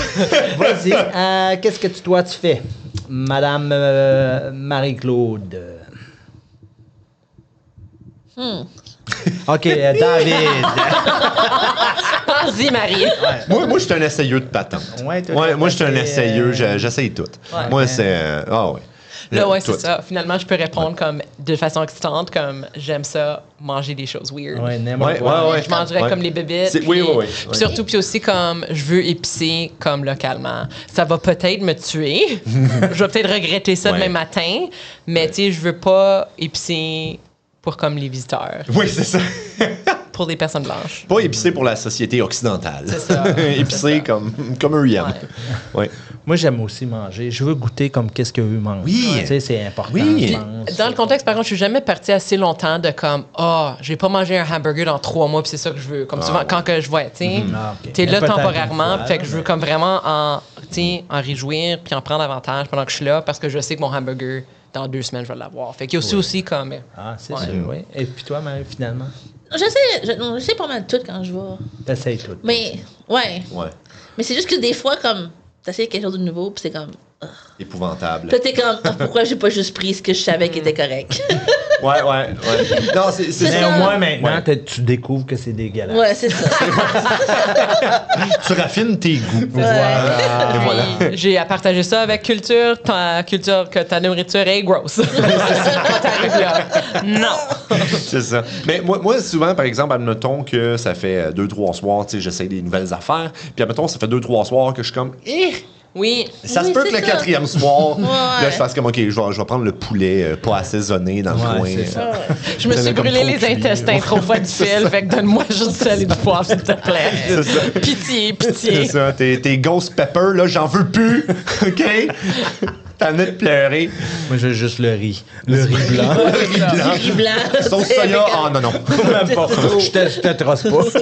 Vas-y, qu'est-ce que tu fais? Madame Marie-Claude. OK, David. Vas-y, Marie. Moi, je suis un essayeux de patente. Ouais, toi, Ouais, moi, je suis un t'as fait, essayeux. J'essaye tout. Ouais. Moi, c'est. Ah, ouais. Là, ouais, tout. c'est ça. Finalement, je peux répondre comme de façon excitante, comme j'aime ça, manger des choses weird. Ouais, n'importe Ouais, quoi. ouais. Je mangerais Ouais. comme les bébites. Oui, oui, oui. Puis surtout, puis aussi comme je veux épicer comme localement. Ça va peut-être me tuer. Je vais peut-être regretter ça Ouais. demain matin, mais tu sais, je veux pas épicer pour comme les visiteurs, Oui, c'est ça. pour des personnes blanches. Pas épicé pour la société occidentale. C'est ça. Épicé comme eux y aiment. Ouais. Moi, j'aime aussi manger. Je veux goûter comme qu'est-ce qu'eux mangent. Oui. Tu sais, c'est important. Oui. je pense. Dans le contexte, par contre, je suis jamais partie assez longtemps de comme, je vais pas manger un hamburger dans 3 mois, puis c'est ça que je veux. Comme souvent, quand que je vois, tu sais, Ah, ok. t'es là Peut-être temporairement, une fois, fait que je veux mais- comme vraiment en réjouir, puis en prendre avantage pendant que je suis là, parce que je sais que mon hamburger, dans 2 semaines, je vais l'avoir. Fait qu'il y a aussi comme. Ah, c'est Ouais. sûr, oui. Et puis toi, Marie, finalement, Je sais pas mal tout quand je vais. t'essayes tout. Mais, ouais. Ouais. Mais c'est juste que des fois, comme, t'essayes quelque chose de nouveau, puis c'est comme. Épouvantable. Puis là, t'es comme, pourquoi j'ai pas juste pris ce que je savais qui était correct? Ouais. Non, c'est Mais ça. Mais au moins, maintenant, Ouais. tu découvres que c'est dégueulasse. Ouais, c'est ça. Tu raffines tes goûts. Ouais. Et voilà. Puis, j'ai à partager ça avec culture, que ta nourriture est grosse. Quand t'arrives là. Non. C'est ça. Mais moi, souvent, par exemple, admettons que ça fait 2-3 soirs, tu sais, j'essaie des nouvelles affaires. Puis admettons, ça fait 2-3 soirs que je suis comme, Oui. ça se Oui, peut c'est que le ça. 4e soir, Ouais. là, je fasse comme, OK, je vais prendre le poulet pas assaisonné dans le Ouais, coin. c'est ça. Je me Ça suis l'a comme brûlé trop les cuit. intestins trop fois du fil, fait que donne-moi juste du sel et du poivre, s'il te plaît. C'est ça. Pitié, C'est pitié. ça, tes ghost pepper, là, j'en veux plus. OK? T'en as de pleurer. Moi, j'ai juste le riz. Le riz blanc. Du riz blanc. Sauce soya, ah non. Même pas. Je te trosse pas.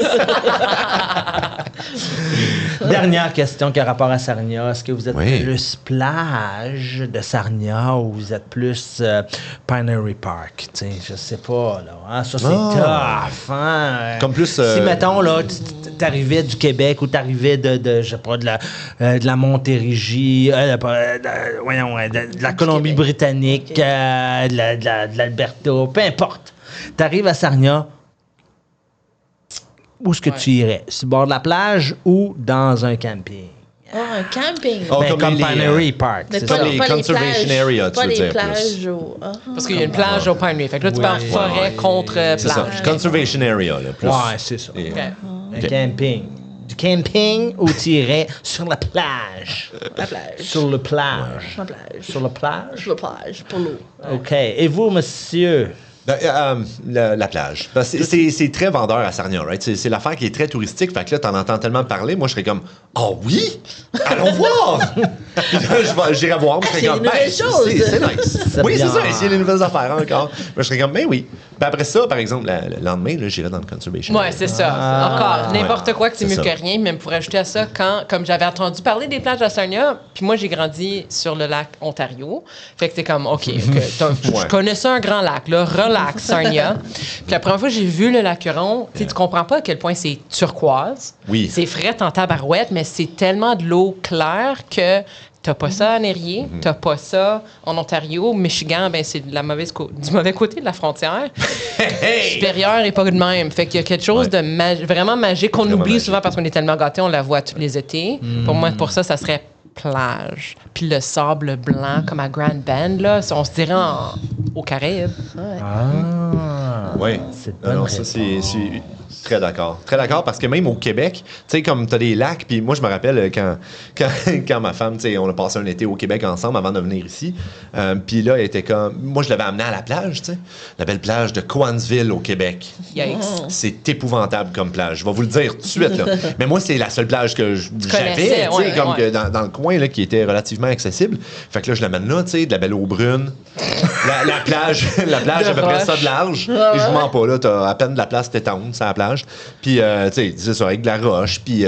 Dernière question qui a rapport à Sarnia. Est-ce que vous êtes Oui. plus plage de Sarnia ou vous êtes plus Pinery Park? Tu sais, je sais pas, là. Hein? Ça, c'est tough. Hein? Comme plus, Si, mettons, là, t'arrivais du Québec ou t'arrivais de je sais pas, de la Montérégie, de la Colombie-Britannique, de l'Alberta, peu importe. T'arrives à Sarnia, où est-ce que tu irais? Sur le bord de la plage ou dans un camping? Ah, un camping. Oh, Ben, comme les, Pinery Park, Mais c'est pas ça. les pas conservation plages, area, tu pas veux les dire plages au... Ah. Parce qu'il y a une plage au Pinery. Fait que là, tu Oui. pars forêt contre C'est ça. plage. Conservation area, là. Plus. Ouais, c'est ça. Et- OK. Un camping. Du camping ou tu irais sur la plage? La plage. Sur le plage. La plage. Sur la plage? Sur la plage, pour l'eau. OK. Et vous, monsieur? La plage. Parce que c'est très vendeur à Sarnia, right? C'est l'affaire qui est très touristique. Fait que là, t'en entends tellement parler. Moi, je serais comme, oh oui! Allons voir! Puis là, j'irai voir. Je serais c'est comme, des nouvelles choses. c'est nice. C'est Oui, c'est bien. ça. Essayer les nouvelles affaires encore. Moi, je serais comme, ben oui. Puis après ça, par exemple, le lendemain, là, j'irai dans le conservation. Ouais, c'est ça. Encore, n'importe quoi que c'est c'est mieux ça. que rien. Même pour ajouter à ça, comme j'avais entendu parler des plages de Sarnia, puis moi, j'ai grandi sur le lac Ontario. Fait que c'est comme, OK, je connais ça, un grand lac, là. Relax, Sarnia. Puis la première fois que j'ai vu le lac Huron, tu comprends pas à quel point c'est turquoise. Oui. C'est fret en tabarouette, mais c'est tellement de l'eau claire que t'as pas ça à Nérier, t'as pas ça en Ontario. Michigan, ben c'est de du mauvais côté de la frontière. Supérieur et pas de même. Fait qu'il y a quelque chose de vraiment magique qu'on Vraiment oublie magique. souvent parce qu'on est tellement gâtés, on la voit tous les étés. Pour moi, pour ça serait plage. Puis le sable blanc comme à Grand Bend, là, on se dirait aux Caraïbes. Ah. Oui. C'est Non, bonne non, ça, c'est réponse. très d'accord. Très d'accord parce que même au Québec, tu sais, comme tu as des lacs, puis moi, je me rappelle quand ma femme, tu sais, on a passé un été au Québec ensemble avant de venir ici. Puis là, elle était comme. Moi, je l'avais amenée à la plage, tu sais. La belle plage de Cowansville au Québec. Yikes. C'est épouvantable comme plage. Je vais vous le dire tout de suite, là. Mais moi, c'est la seule plage que j'avais, tu sais, ouais, comme ouais. que dans le coin, là, qui était relativement accessible. Fait que là, je l'amène là, tu sais, de la belle eau brune. La plage, à peu près ça de large. Et je vous mens pas, là, t'as à peine de la place t'étendre sur la plage. Puis, tu sais, c'est ça, avec de la roche. Puis,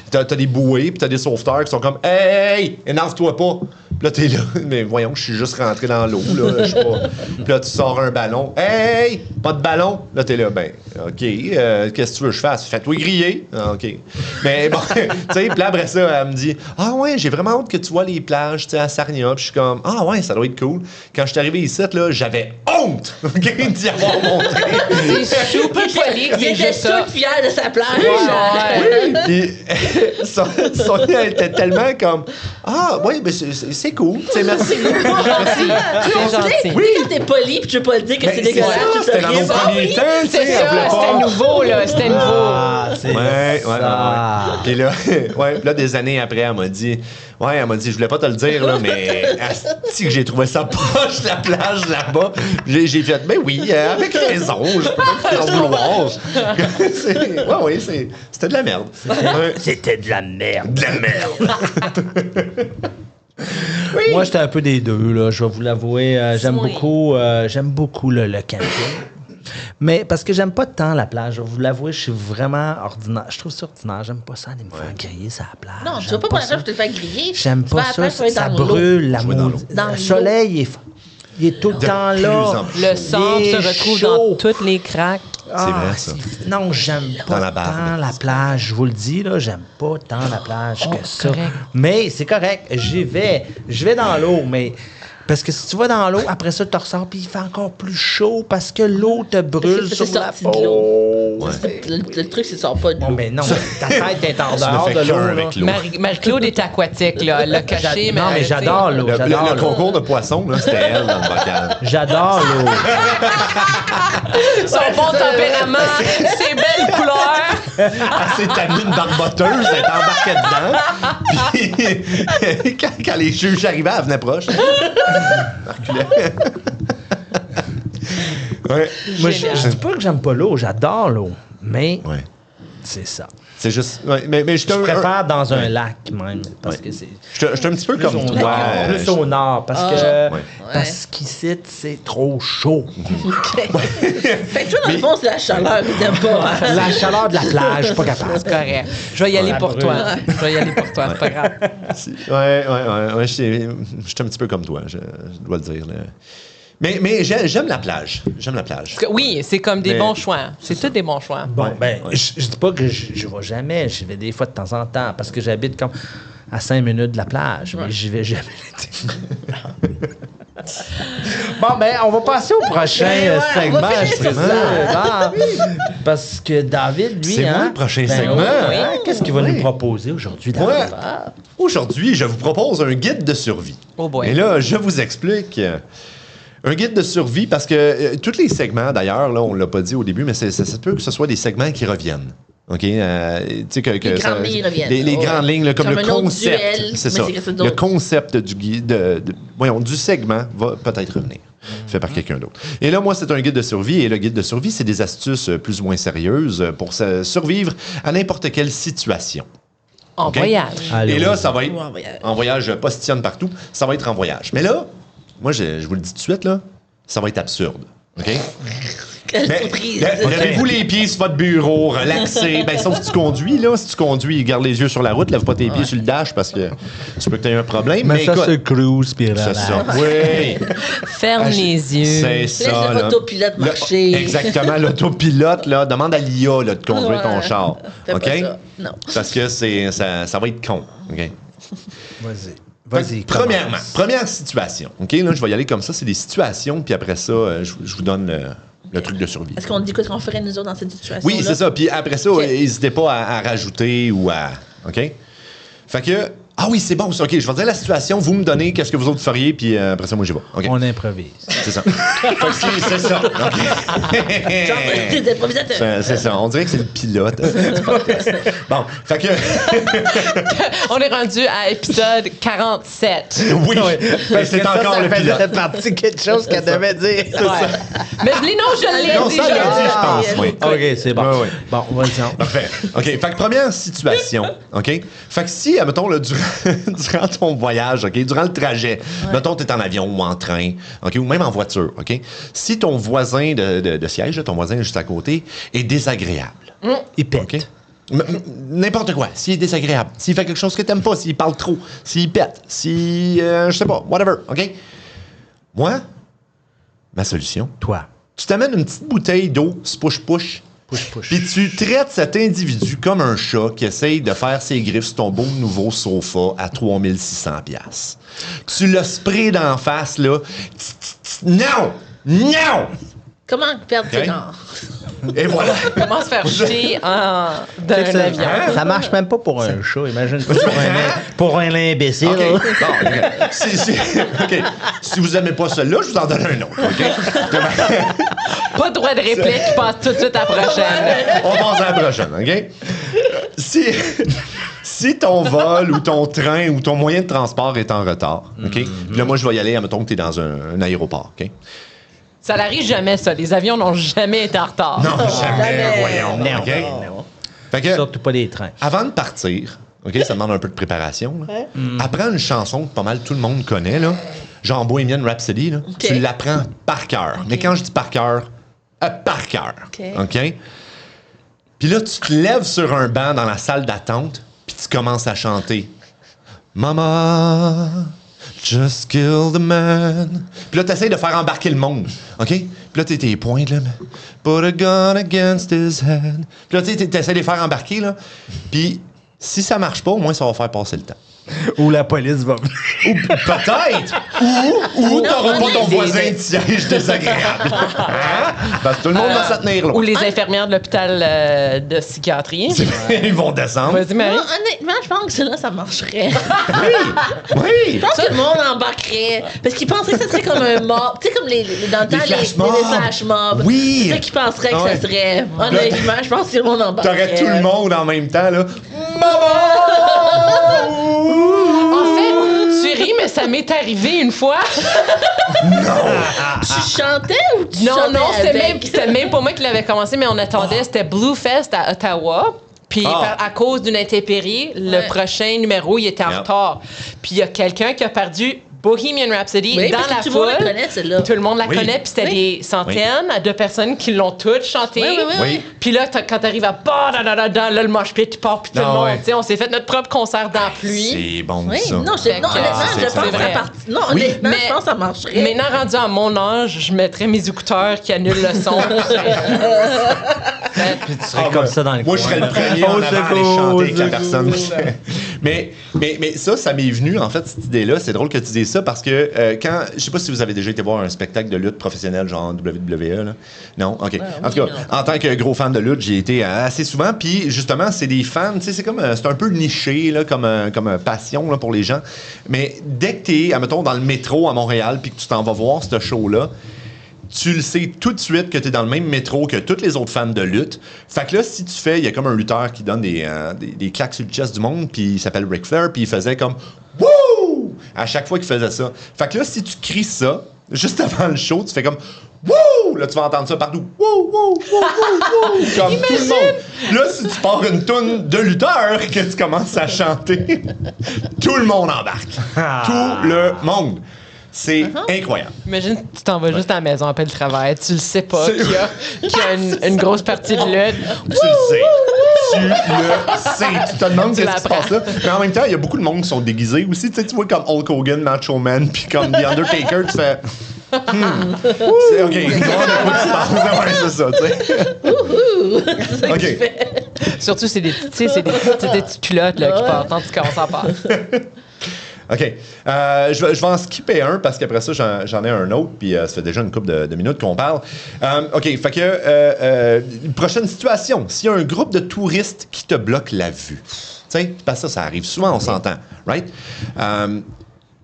t'as des bouées, puis t'as des sauveteurs qui sont comme, hey, énerve-toi pas. Puis là, t'es là, mais voyons, je suis juste rentré dans l'eau, là, je sais pas. Puis là, tu sors un ballon. Hey, pas de ballon. Là, t'es là, ben, OK, qu'est-ce que tu veux que je fasse? Fais-toi griller. Ah, OK. Mais bon, tu sais, puis là, après ça, elle me dit, ah ouais, j'ai vraiment hâte que tu vois les plages, tu sais, à Sarnia. Puis je suis comme, ah ouais, ça doit être cool. Quand je suis arrivé ici, là, j'avais honte, OK, d'y avoir montré. C'est super poli que Il c'est était juste ça. tout fier de sa plage. Ouais. Puis Sonia était tellement comme, ah ouais, mais c'est c'est cool. C'est merci. C'est gentil. Oui, quand t'es poli puis tu veux pas le dire que c'est dégueulasse. C'était dans nos premiers temps, tu sais. C'est ça, c'était nouveau, là. C'était nouveau. Ah, c'est Ouais. ça. Puis là, là, des années après, elle m'a dit, je voulais pas te le dire, là, mais asti que j'ai trouvé ça poche, la plage là-bas. J'ai fait, ben oui, avec raison, je peux pas te faire vouloir. C'était de la merde. C'était de la merde. De la merde. Moi, j'étais un peu des deux, là, je vais vous l'avouer. J'aime Oui. beaucoup le camping. Mais parce que j'aime pas tant la plage, je vais vous l'avouer, je suis vraiment ordinaire. Je trouve ça ordinaire, j'aime pas ça aller me faire griller sur la plage. Non, tu J'aime vas pas pour la ça. plage pour te faire griller. J'aime Tu vas pas à la ça, plage, tu vas être ça dans l'eau. brûle la Je vais dans maudite. l'eau. Le soleil, il est tout le De temps plus là. en plus. Le sable se retrouve dans toutes les craques. C'est vrai, ça. Non, j'aime Dans pas la barbe. tant la plage. Je vous le dis, là, j'aime pas tant la plage que ça. correct. Mais c'est correct, j'y vais. Je vais dans l'eau, mais... Parce que si tu vas dans l'eau, après ça, tu ressors, puis il fait encore plus chaud parce que l'eau te brûle C'est sur la sorti de peau. l'eau. Le truc, c'est sort pas de Bon, l'eau. mais non, ta tête est en Tu me dehors fais de l'eau. cœur là. avec l'eau. Marie-Claude est aquatique, là. Elle l'a caché, Non, mais tu sais, j'adore l'eau. Le concours de poissons, là, c'était elle dans le bocal. J'adore l'eau. Son bon tempérament, ses belles couleurs. Elle s'est mis une barboteuse, elle est embarquée dedans. Puis, quand les juges arrivaient, elle venait proche. Elle reculait. Ouais. Moi, je dis pas que j'aime pas l'eau, j'adore l'eau. Mais Ouais. c'est ça. C'est juste. Ouais, mais je Je préfère dans un lac, même. Parce Ouais. que c'est. Je suis un petit peu Plus comme au toi. nord, plus au nord, parce que Ouais. parce qu'ici, c'est trop chaud. Fait que toi, dans le fond, c'est la chaleur que t'aimes pas. Hein? La chaleur de la plage, je suis pas capable. C'est correct. Je vais y aller Ouais, pour brûle. toi. Je vais y aller pour toi, c'est pas grave. Ouais, je suis un petit peu comme toi, je dois le dire. Là. Mais j'aime la plage. J'aime la plage. Oui, c'est comme des Mais- bons choix. C'est tous des bons choix. Bon, ben, Ouais. je dis pas que je vais jamais. J'y vais des fois de temps en temps parce que j'habite comme à 5 minutes de la plage, mais j'y vais jamais l'été. Bon, ben, on va passer au prochain Ouais, on segment. va finir je sur présume. ça. Parce que David, lui, C'est moi hein, le prochain ben segment. oui, hein, qu'est-ce qu'il va Oui. nous proposer aujourd'hui, David? Ouais. Aujourd'hui, je vous propose un guide de survie. Oh boy. Et là, je vous explique. Un guide de survie, parce que tous les segments, d'ailleurs, là, on ne l'a pas dit au début, mais ça se peut que ce soit des segments qui reviennent. OK? Tu sais que Les grandes lignes reviennent. Les Ouais. grandes lignes, là, comme Comme le un autre concept. duel, C'est mais ça. c'est quelque chose Le d'autre. concept du guide, du segment va peut-être revenir. Fait par quelqu'un d'autre. Et là, moi, c'est un guide de survie. Et le guide de survie, c'est des astuces plus ou moins sérieuses pour survivre à n'importe quelle situation. En OK? voyage. Allez, Et là, oui. ça va être En voyage. en voyage, postillonne partout. Ça va être en voyage. Mais là, moi, je vous le dis tout de suite, là, ça va être absurde. OK? Quelle Mais, surprise. levez-vous les pieds sur votre bureau, relaxez. Ben, sauf si tu conduis, là. Si tu conduis, garde les yeux sur la route, lève pas tes pieds sur le dash parce que tu peux que tu aies un problème. Mais ça, écoute, c'est cruise, puis c'est ça. relax. Oui. Ferme les yeux. C'est Laisse ça. là. l'autopilote Le- marcher. Exactement. L'autopilote, là, demande à l'IA là, de conduire ton Ouais. char. Fais OK? pas ça. Non. Parce que ça va être con. OK? Vas-y. Fait Vas-y. que, premièrement, commence. première situation. OK, là, je vais y aller comme ça. C'est des situations, puis après ça, je vous donne le truc de survie. Est-ce qu'on dit qu'est-ce qu'on ferait nous autres dans cette situation? Oui, c'est ça. Puis après ça, Ok. n'hésitez pas à rajouter ou à... OK? Fait que... Ah oui, c'est bon. Ça. OK, je vais dire la situation. Vous me donnez qu'est-ce que vous autres feriez, puis après ça, moi, j'y vais. OK? On improvise. C'est ça. Fait que c'est ça. T'es improvisateur. C'est ça. On dirait que c'est le pilote. Bon, fait que... On est rendu à épisode 47. Oui, mais c'est encore le pilote. Ça fait partie quelque chose qu'elle devait dire. Ouais. Mais non, je l'ai Non, dit. ça, je elle l'a dit, l'ai je pense, oui. OK, c'est bon. Ouais, ouais. Bon, vas-y. Parfait. OK. Fait que première situation. OK? Fait que si, admettons, là, durant ton voyage, OK? Durant le trajet, mettons, tu es en avion ou en train, OK? Ou même en voiture, OK? Si ton voisin de siège, là, ton voisin juste à côté, est désagréable, Il pète. OK? N'importe quoi. S'il est désagréable, s'il fait quelque chose que t'aimes pas, s'il parle trop, s'il pète, si... je sais pas, whatever, OK? Moi, ma solution, Toi. tu t'amènes une petite bouteille d'eau, push-push, Push. puis tu traites cet individu comme un chat qui essaye de faire ses griffes sur ton beau nouveau sofa à 3600$. Tu le sprays d'en face, là. Non! Non! Comment perdre Ok. tes corps? Et voilà. Comment se faire jeter d'un avion? Ça marche même pas pour un chat. Imagine pour un imbécile. OK. Bon, OK. Si vous aimez pas celui-là, je vous en donne un autre. OK? Pas de droit de réplique, je passe tout de suite à la prochaine. On passe à la prochaine, OK? Si ton vol ou ton train ou ton moyen de transport est en retard, OK? Puis là, moi, je vais y aller, admettons que tu es dans un aéroport, OK? Ça n'arrive jamais, ça. Les avions n'ont jamais été en retard. Non, jamais, voyons. Non, OK? non. Fait que, Surtout pas des trains. avant de partir, OK, ça demande un peu de préparation, là. Apprends une chanson que pas mal tout le monde connaît, là. Genre Bohemian Rhapsody, là. Tu l'apprends par cœur. Mais quand je dis par cœur, OK? Puis là, tu te lèves sur un banc dans la salle d'attente, puis tu commences à chanter. Mama, just kill the man. Puis là, tu essaies de faire embarquer le monde. OK? Puis là, tu tes pointes, là. Put a gun against his head. Puis là, tu essaies de les faire embarquer, là. Puis si ça marche pas, au moins, ça va faire passer le temps. Ou la police va Ou peut-être! Ou t'auras pas ton voisin de siège désagréable. Hein? Parce que tout le monde va se tenir là. Ou les infirmières de l'hôpital de psychiatrie. Ils vont descendre. Vas-y, Marie. Non, honnêtement, je pense que là, ça marcherait. Oui! Je pense que le monde embarquerait. Parce qu'ils penseraient que ça serait comme un mob. Tu sais, comme dans le temps, les flash mobs. Oui! C'est ça qu'ils penseraient que Ouais. ça serait. Honnêtement, je pense que le monde embarquerait. T'aurais tout le monde en même temps, là. En fait, tu ris, mais ça m'est arrivé une fois. Tu chantais ou tu Non, chantais non, avec? c'était même pas moi qui l'avais commencé, mais on attendait. C'était Blue Fest à Ottawa. Puis à cause d'une intempérie, le prochain numéro, il était en retard. Puis il y a quelqu'un qui a perdu Bohemian Rhapsody Oui, dans parce que la tout le monde foule. la connaît, celle-là. Tout le monde la Oui. connaît, puis c'était des centaines de personnes qui l'ont toutes chanté. Oui. Puis là, quand t'arrives à là, le mosh pit part, puis tout le Ah, monde. ouais. Tu sais, on s'est fait notre propre concert dans la pluie. C'est bon, Oui, ça. non, non, C'est honnêtement, je ça, pense c'est que ça vrai. partit. Non, honnêtement, Mais- je pense que ça marcherait. Maintenant, rendu à mon âge, je mettrais mes écouteurs qui annulent le son. Puis tu serais comme ça dans le Moi, je serais le premier en avant à aller chanter avec la personne. mais ça m'est venu, en fait, cette idée-là. C'est drôle que tu dises ça parce que quand... Je sais pas si vous avez déjà été voir un spectacle de lutte professionnel, genre WWE, là. Non? OK. En tout cas, en tant que gros fan de lutte, j'y ai été assez souvent. Puis, justement, c'est des fans, tu sais, c'est comme... c'est un peu niché, là, comme passion, là, pour les gens. Mais dès que t'es, admettons, dans le métro à Montréal puis que tu t'en vas voir ce show-là, tu le sais tout de suite que tu es dans le même métro que tous les autres fans de lutte. Fait que là, si tu fais... Il y a comme un lutteur qui donne des claques sur le chest du monde, puis il s'appelle Ric Flair, puis il faisait comme « Wouh! » à chaque fois qu'il faisait ça. Fait que là, si tu cries ça, juste avant le show, tu fais comme « Wouh! » Là, tu vas entendre ça partout. « Wouh! Wouh! Wouh! Wouh! » Comme tout le monde. Là, si tu pars une toune de lutteur que tu commences à chanter, tout le monde embarque. Tout le monde. C'est incroyable. Imagine, tu t'en vas juste à la maison après le travail, tu le sais pas C'est- qu'il y a une grosse partie de lutte. Tu le sais. Tu le sais. Tu te demandes Tu qu'est-ce qui se passe là. Mais en même temps, il y a beaucoup de monde qui sont déguisés aussi. Tu sais, tu vois comme Hulk Hogan, Macho Man, puis comme The Undertaker, tu fais... C'est OK. Il doit y avoir de quoi qui se passe. Ouais, c'est ça, tu sais. OK. Surtout, c'est des petites culottes là, qui partent, tandis qu'on s'en passe. OK. Je vais en skipper un parce qu'après ça, j'en ai un autre. Puis ça fait déjà une couple de minutes qu'on parle. OK. Fait que, prochaine situation. S'il y a un groupe de touristes qui te bloque la vue. Tu sais, parce que ça arrive souvent, on s'entend. Right?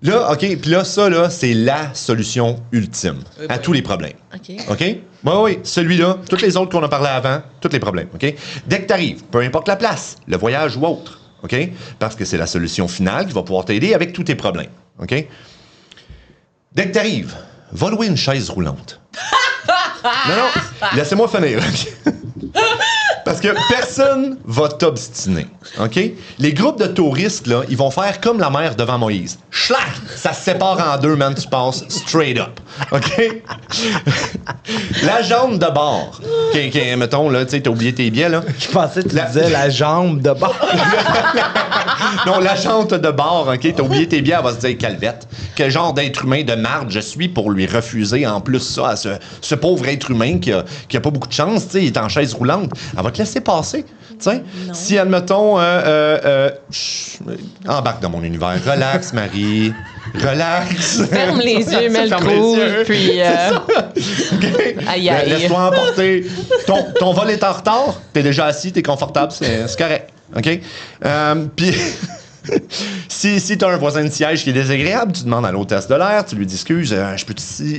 Là, OK. Puis là, ça, là, c'est la solution ultime à tous les problèmes. OK. OK? Oui. Celui-là, tous les autres qu'on a parlé avant, tous les problèmes. OK? Dès que tu arrives, peu importe la place, le voyage ou autre. OK? Parce que c'est la solution finale qui va pouvoir t'aider avec tous tes problèmes. OK? Dès que tu arrives, va louer une chaise roulante. Non, laissez-moi finir. OK? Parce que personne va t'obstiner. OK? Les groupes de touristes, là, ils vont faire comme la mer devant Moïse. Schlac! Ça se sépare en deux, man. Tu passes straight up. OK? La jambe de bord. OK, mettons, là, tu sais, t'as oublié tes billets, là. Je pensais que tu disais la jambe de bord. Non, la jante de bord, OK? T'as oublié tes billets, elle va se dire, calvette. Quel genre d'être humain de marde je suis pour lui refuser en plus ça à ce pauvre être humain qui a pas beaucoup de chance, tu sais, il est en chaise roulante. Elle va te laisser laisser passer. T'sais, si, admettons, embarque dans mon univers. Relax, Marie. Relax. Ferme les yeux, mets le coude, puis... Okay. Aïe, aïe. Laisse-toi emporter. Ton vol est en retard. T'es déjà assis, t'es confortable, c'est correct. OK? Puis... si tu as un voisin de siège qui est désagréable, tu demandes à l'hôtesse de l'air, tu lui dis excuse, je peux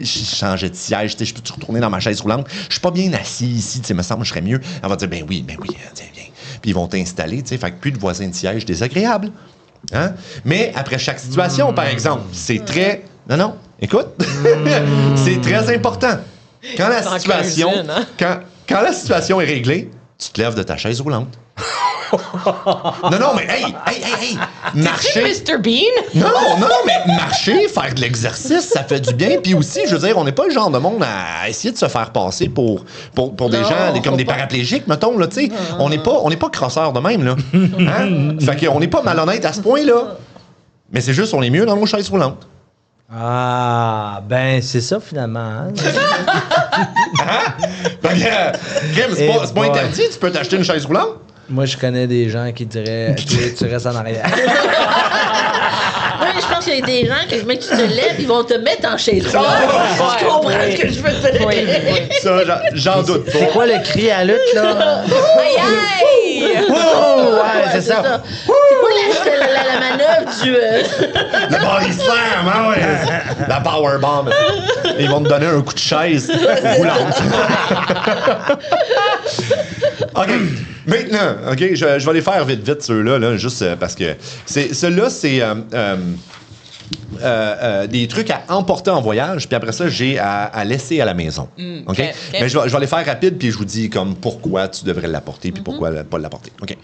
changer de siège, je peux-tu retourner dans ma chaise roulante? Je suis pas bien assis ici, me semble que je serais mieux. Elle va dire ben oui, tiens, viens. Puis ils vont t'installer, fait que plus de voisin de siège désagréable. Hein? Mais après chaque situation, par exemple, c'est très. Non, écoute, c'est très important. Quand la situation, quand la situation est réglée, tu te lèves de ta chaise roulante. Non, mais hey! Marcher. Mr. Bean? Non, mais marcher, faire de l'exercice, ça fait du bien. Puis aussi, je veux dire, on n'est pas le genre de monde à essayer de se faire passer pour des gens comme des paraplégiques, mettons, là, tu sais. On n'est pas crosseurs de même, là. Hein? Fait qu'on n'est pas malhonnête à ce point-là. Mais c'est juste, on est mieux dans nos chaises roulantes. Ah, ben, c'est ça, finalement. Hein? C'est pas interdit, tu peux t'acheter une chaise roulante. Moi, je connais des gens qui diraient tu restes en arrière. Oui, je pense qu'il y a des gens que mec, tu te lèves, ils vont te mettre en chaise roulante. Je comprends ce que je veux dire. Oui. Ça, j'en doute pas. C'est quoi le cri à lutte, là? Aïe! Ouais, c'est ça. C'est quoi la manœuvre du... Le body slam, hein, ouais. La powerbomb. Ils vont te donner un coup de chaise roulante. OK. Maintenant, OK, je vais les faire vite, ceux-là, là, juste parce que ceux-là, c'est des trucs à emporter en voyage, puis après ça, j'ai à laisser à la maison. OK? Mais je vais les faire rapide, puis je vous dis comme pourquoi tu devrais l'apporter, puis pourquoi pas l'apporter. OK.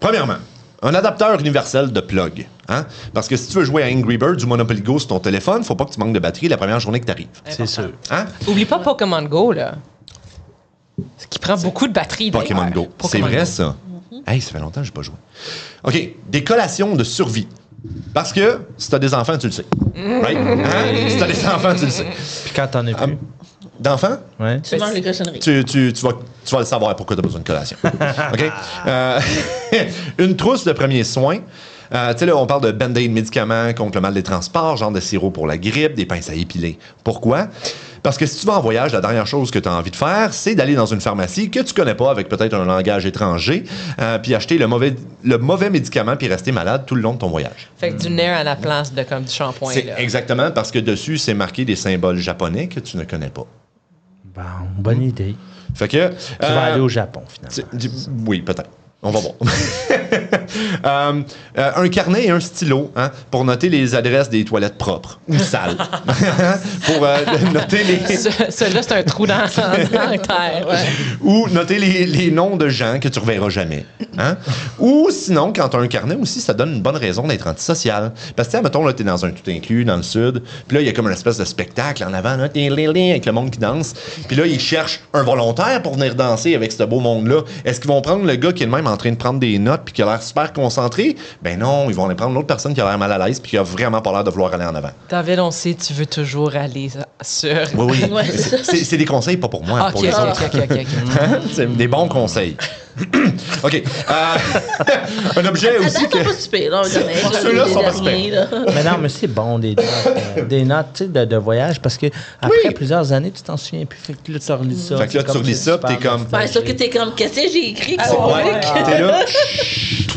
Premièrement, un adapteur universel de plug. Hein? Parce que si tu veux jouer à Angry Birds ou Monopoly Go sur ton téléphone, faut pas que tu manques de batterie la première journée que tu arrives. C'est sûr. Hein? Oublie pas Pokémon Go, là. Ce qui prend beaucoup de batterie. Pokémon Go. C'est vrai, ça. Hey, ça fait longtemps que j'ai pas joué. OK. Des collations de survie. Parce que si t'as des enfants, tu le sais. Right? Hein? Si t'as des enfants, tu le sais. Puis quand t'en as plus. D'enfants? Ouais. Tu manges les cochonneries. Tu vas le savoir pourquoi tu as besoin de collation. OK? Une trousse de premiers soins. Tu sais, là, on parle de band-aid médicaments contre le mal des transports, genre de sirop pour la grippe, des pinces à épiler. Pourquoi? Parce que si tu vas en voyage, la dernière chose que tu as envie de faire, c'est d'aller dans une pharmacie que tu connais pas avec peut-être un langage étranger, puis acheter le mauvais médicament puis rester malade tout le long de ton voyage. Fait que du nerf à la place de comme du shampoing. C'est là. exactement parce que dessus, c'est marqué des symboles japonais que tu ne connais pas. Bon, bonne idée. Fait que... Tu vas aller au Japon, finalement. Oui, peut-être. On va voir. Un carnet et un stylo, hein, pour noter les adresses des toilettes propres ou sales. Pour noter les... Celui-là, c'est un trou dans la terre. Ouais. Ou noter les noms de gens que tu reverras jamais. Hein? Ou sinon, quand tu as un carnet aussi, ça donne une bonne raison d'être antisocial. Parce que, mettons, là, tu es dans un tout inclus, dans le sud, puis là, il y a comme une espèce de spectacle en avant, là, avec le monde qui danse. Puis là, ils cherchent un volontaire pour venir danser avec ce beau monde-là. Est-ce qu'ils vont prendre le gars qui est le même en train de prendre des notes puis qui a l'air super concentré? Ben non, ils vont aller prendre l'autre personne qui a l'air mal à l'aise puis qui a vraiment pas l'air de vouloir aller en avant. David, on sait, tu veux toujours aller sur... Oui. Ouais, c'est des conseils, pas pour moi, pour les autres. OK. C'est des bons conseils. OK. Un objet aussi que... pas super, là, Ceux-là sont pas super. Mais non, mais c'est bon, des notes tu sais, de voyage, parce que après plusieurs années, tu t'en souviens plus. Fait que là, tu relis ça. Fait que là, tu relis ça, pis t'es comme... Ben, c'est sûr que t'es comme, qu'est-ce que j'ai écrit? T'es là,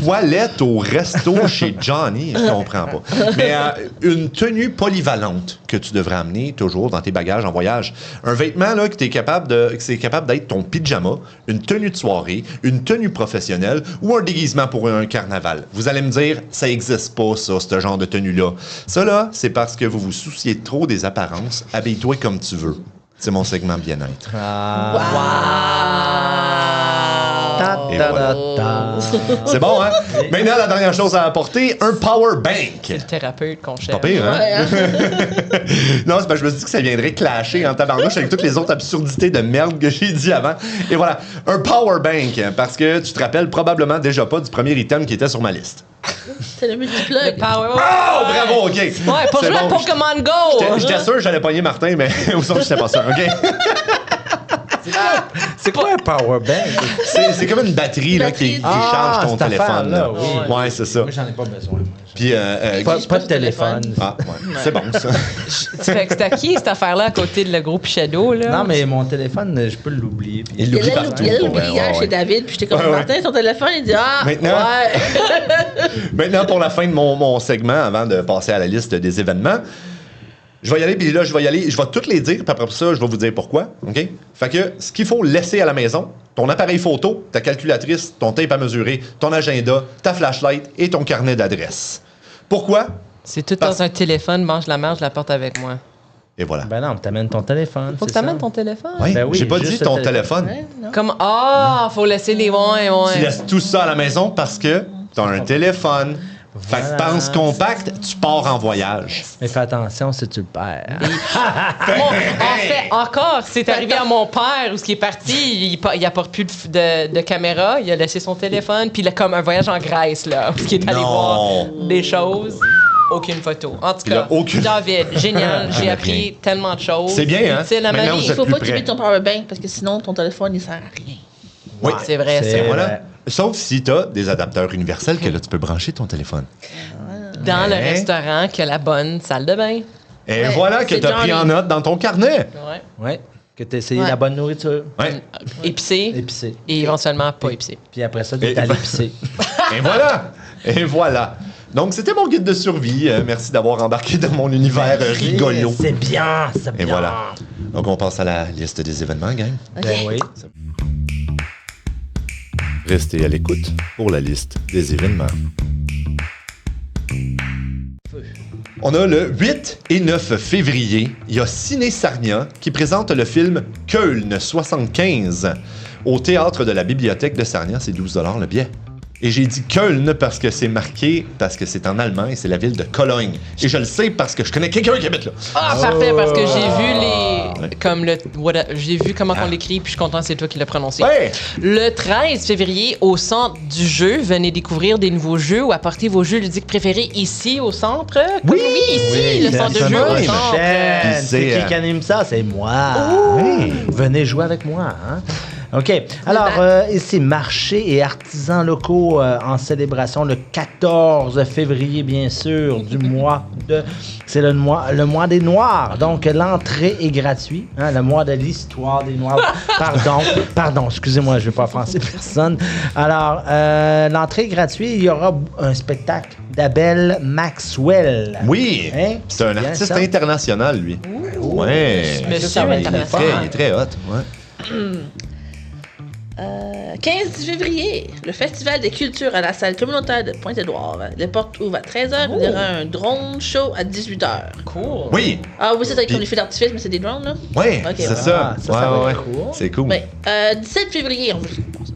toilette au resto chez Johnny, je comprends pas. Mais une tenue polyvalente que tu devrais amener toujours dans tes bagages en voyage. Un vêtement là, que c'est capable d'être ton pyjama, une tenue de soirée, une tenue professionnelle ou un déguisement pour un carnaval. Vous allez me dire, ça existe pas, ça, ce genre de tenue-là. Ça, là, c'est parce que vous vous souciez trop des apparences. Habille-toi comme tu veux. C'est mon segment bien-être. Et voilà. C'est bon, hein? Maintenant, la dernière chose à apporter, un power bank. C'est le thérapeute qu'on cherche. Pas pire, hein? Non, c'est parce que je me suis dit que ça viendrait clasher en tabarnouche avec toutes les autres absurdités de merde que j'ai dit avant. Et voilà, un power bank, parce que tu te rappelles probablement déjà pas du premier item qui était sur ma liste. C'est le multiplug. Power. Oh, bravo, OK. Ouais, pour C'est jouer à bon. Pokémon Go. J'étais sûr que j'allais pogner Martin, mais au fond, j'étais pas sûr, OK? C'est quoi un power bank? C'est comme une batterie là, qui charge ton cette téléphone. affaire-là, Là. oui. Ouais, c'est ça. Moi, j'en ai pas besoin. Puis, Pas de téléphone. ah, ouais. C'est bon, ça. Tu fais que c'est à qui cette affaire-là à côté de le gros Shadow, là? Non, mais mon téléphone, je peux l'oublier. puis- Il Il l'oublie allait partout. l'oublier hier chez David, puis j'étais comme, Ouais, ouais. Martin, ton téléphone, il dit, ah, Maintenant- ouais. Maintenant, pour la fin de mon segment, avant de passer à la liste des événements, je vais y aller, puis là, je vais toutes les dire, puis après ça, je vais vous dire pourquoi, OK? Fait que, ce qu'il faut laisser à la maison, ton appareil photo, ta calculatrice, ton tape à mesurer, ton agenda, ta flashlight et ton carnet d'adresse. Pourquoi? C'est tout Parce- dans un téléphone, mange la marge, je la porte avec moi. Et voilà. Ben non, t'amènes ton téléphone. Faut que c'est t'amènes ça. ton téléphone. Ouais, ben oui, j'ai pas juste dit le ton téléphone. téléphone. Comme, faut laisser les Tu ouais. laisses tout ça à la maison parce que t'as un téléphone. Fait que Voilà. pense compact, tu pars en voyage. Mais fais attention si tu le perds. En fait, encore, c'est arrivé à mon père où ce qui est parti, il apporte plus de caméra, il a laissé son téléphone, puis il a comme un voyage en Grèce, là, où il est allé Non. voir des choses. Aucune photo. En tout Il a cas, aucune- David, génial. J'ai Rien. appris tellement de choses. C'est bien, hein? Utile à ma Maintenant, vie. vous Il êtes faut plus pas que tu près. mettes ton powerbank, parce que sinon, ton téléphone, il sert à rien. Oui. C'est vrai, C'est- ça. Et voilà. vrai. Sauf si t'as des adapteurs universels que là, tu peux brancher ton téléphone. Dans le Ouais. restaurant, qui a la bonne salle de bain. Et Ouais, voilà que c'est t'as pris Johnny. en note dans ton carnet. Ouais. Ouais. Que tu essayé Ouais. la bonne nourriture. Ouais. Épicé. Épicé. Et éventuellement pas épicé. Puis après ça, tu Et- es allé pisser. Et voilà. Et voilà. Donc, c'était mon guide de survie. Merci d'avoir embarqué dans mon univers rigolo. C'est bien, c'est bien. Et voilà. Donc, on passe à la liste des événements, gang. Ben oui. Restez à l'écoute pour la liste des événements. On a le 8 et 9 février, il y a Ciné Sarnia qui présente le film Köln 75 au théâtre de la bibliothèque de Sarnia. C'est 12 $ le billet. Et j'ai dit Köln parce que c'est marqué, parce que c'est en allemand et c'est la ville de Cologne. Et je le sais parce que je connais quelqu'un qui habite là. Ah, parfait, parce que j'ai vu j'ai vu comment on l'écrit, puis je suis content, c'est toi qui l'as prononcé. Ouais! Le 13 février, au centre du jeu, venez découvrir des nouveaux jeux ou apporter vos jeux ludiques préférés ici au centre. Comme ici, le centre de jeu au exactement. centre. Puis C'est c'est, qui anime ça? C'est moi. Oui. Venez jouer avec moi. Hein? OK. Alors, ici, marché et artisans locaux en célébration le 14 février, bien sûr, du mois de... C'est le mois des Noirs. Donc, l'entrée est gratuite. Hein, le mois de l'histoire des Noirs. Pardon, excusez-moi, je ne vais pas offenser personne. Alors, l'entrée est gratuite. Il y aura un spectacle d'Abel Maxwell. Oui! Hein? C'est un Bien artiste ça. international, lui. Ouais! Monsieur Ça va être international. Il est très hot. Ouais. 15 février, le Festival des cultures à la salle communautaire de Pointe-Édouard. Les portes ouvrent à 13h. Il y aura un drone show à 18h. Cool. Oui! Ah oui, c'est avec Puis- comme les feux d'artifice, mais c'est des drones, là? Ouais! Ok, c'est ouais. ça. Ça va Ouais, être ouais. cool. C'est cool. Ouais. 17 février,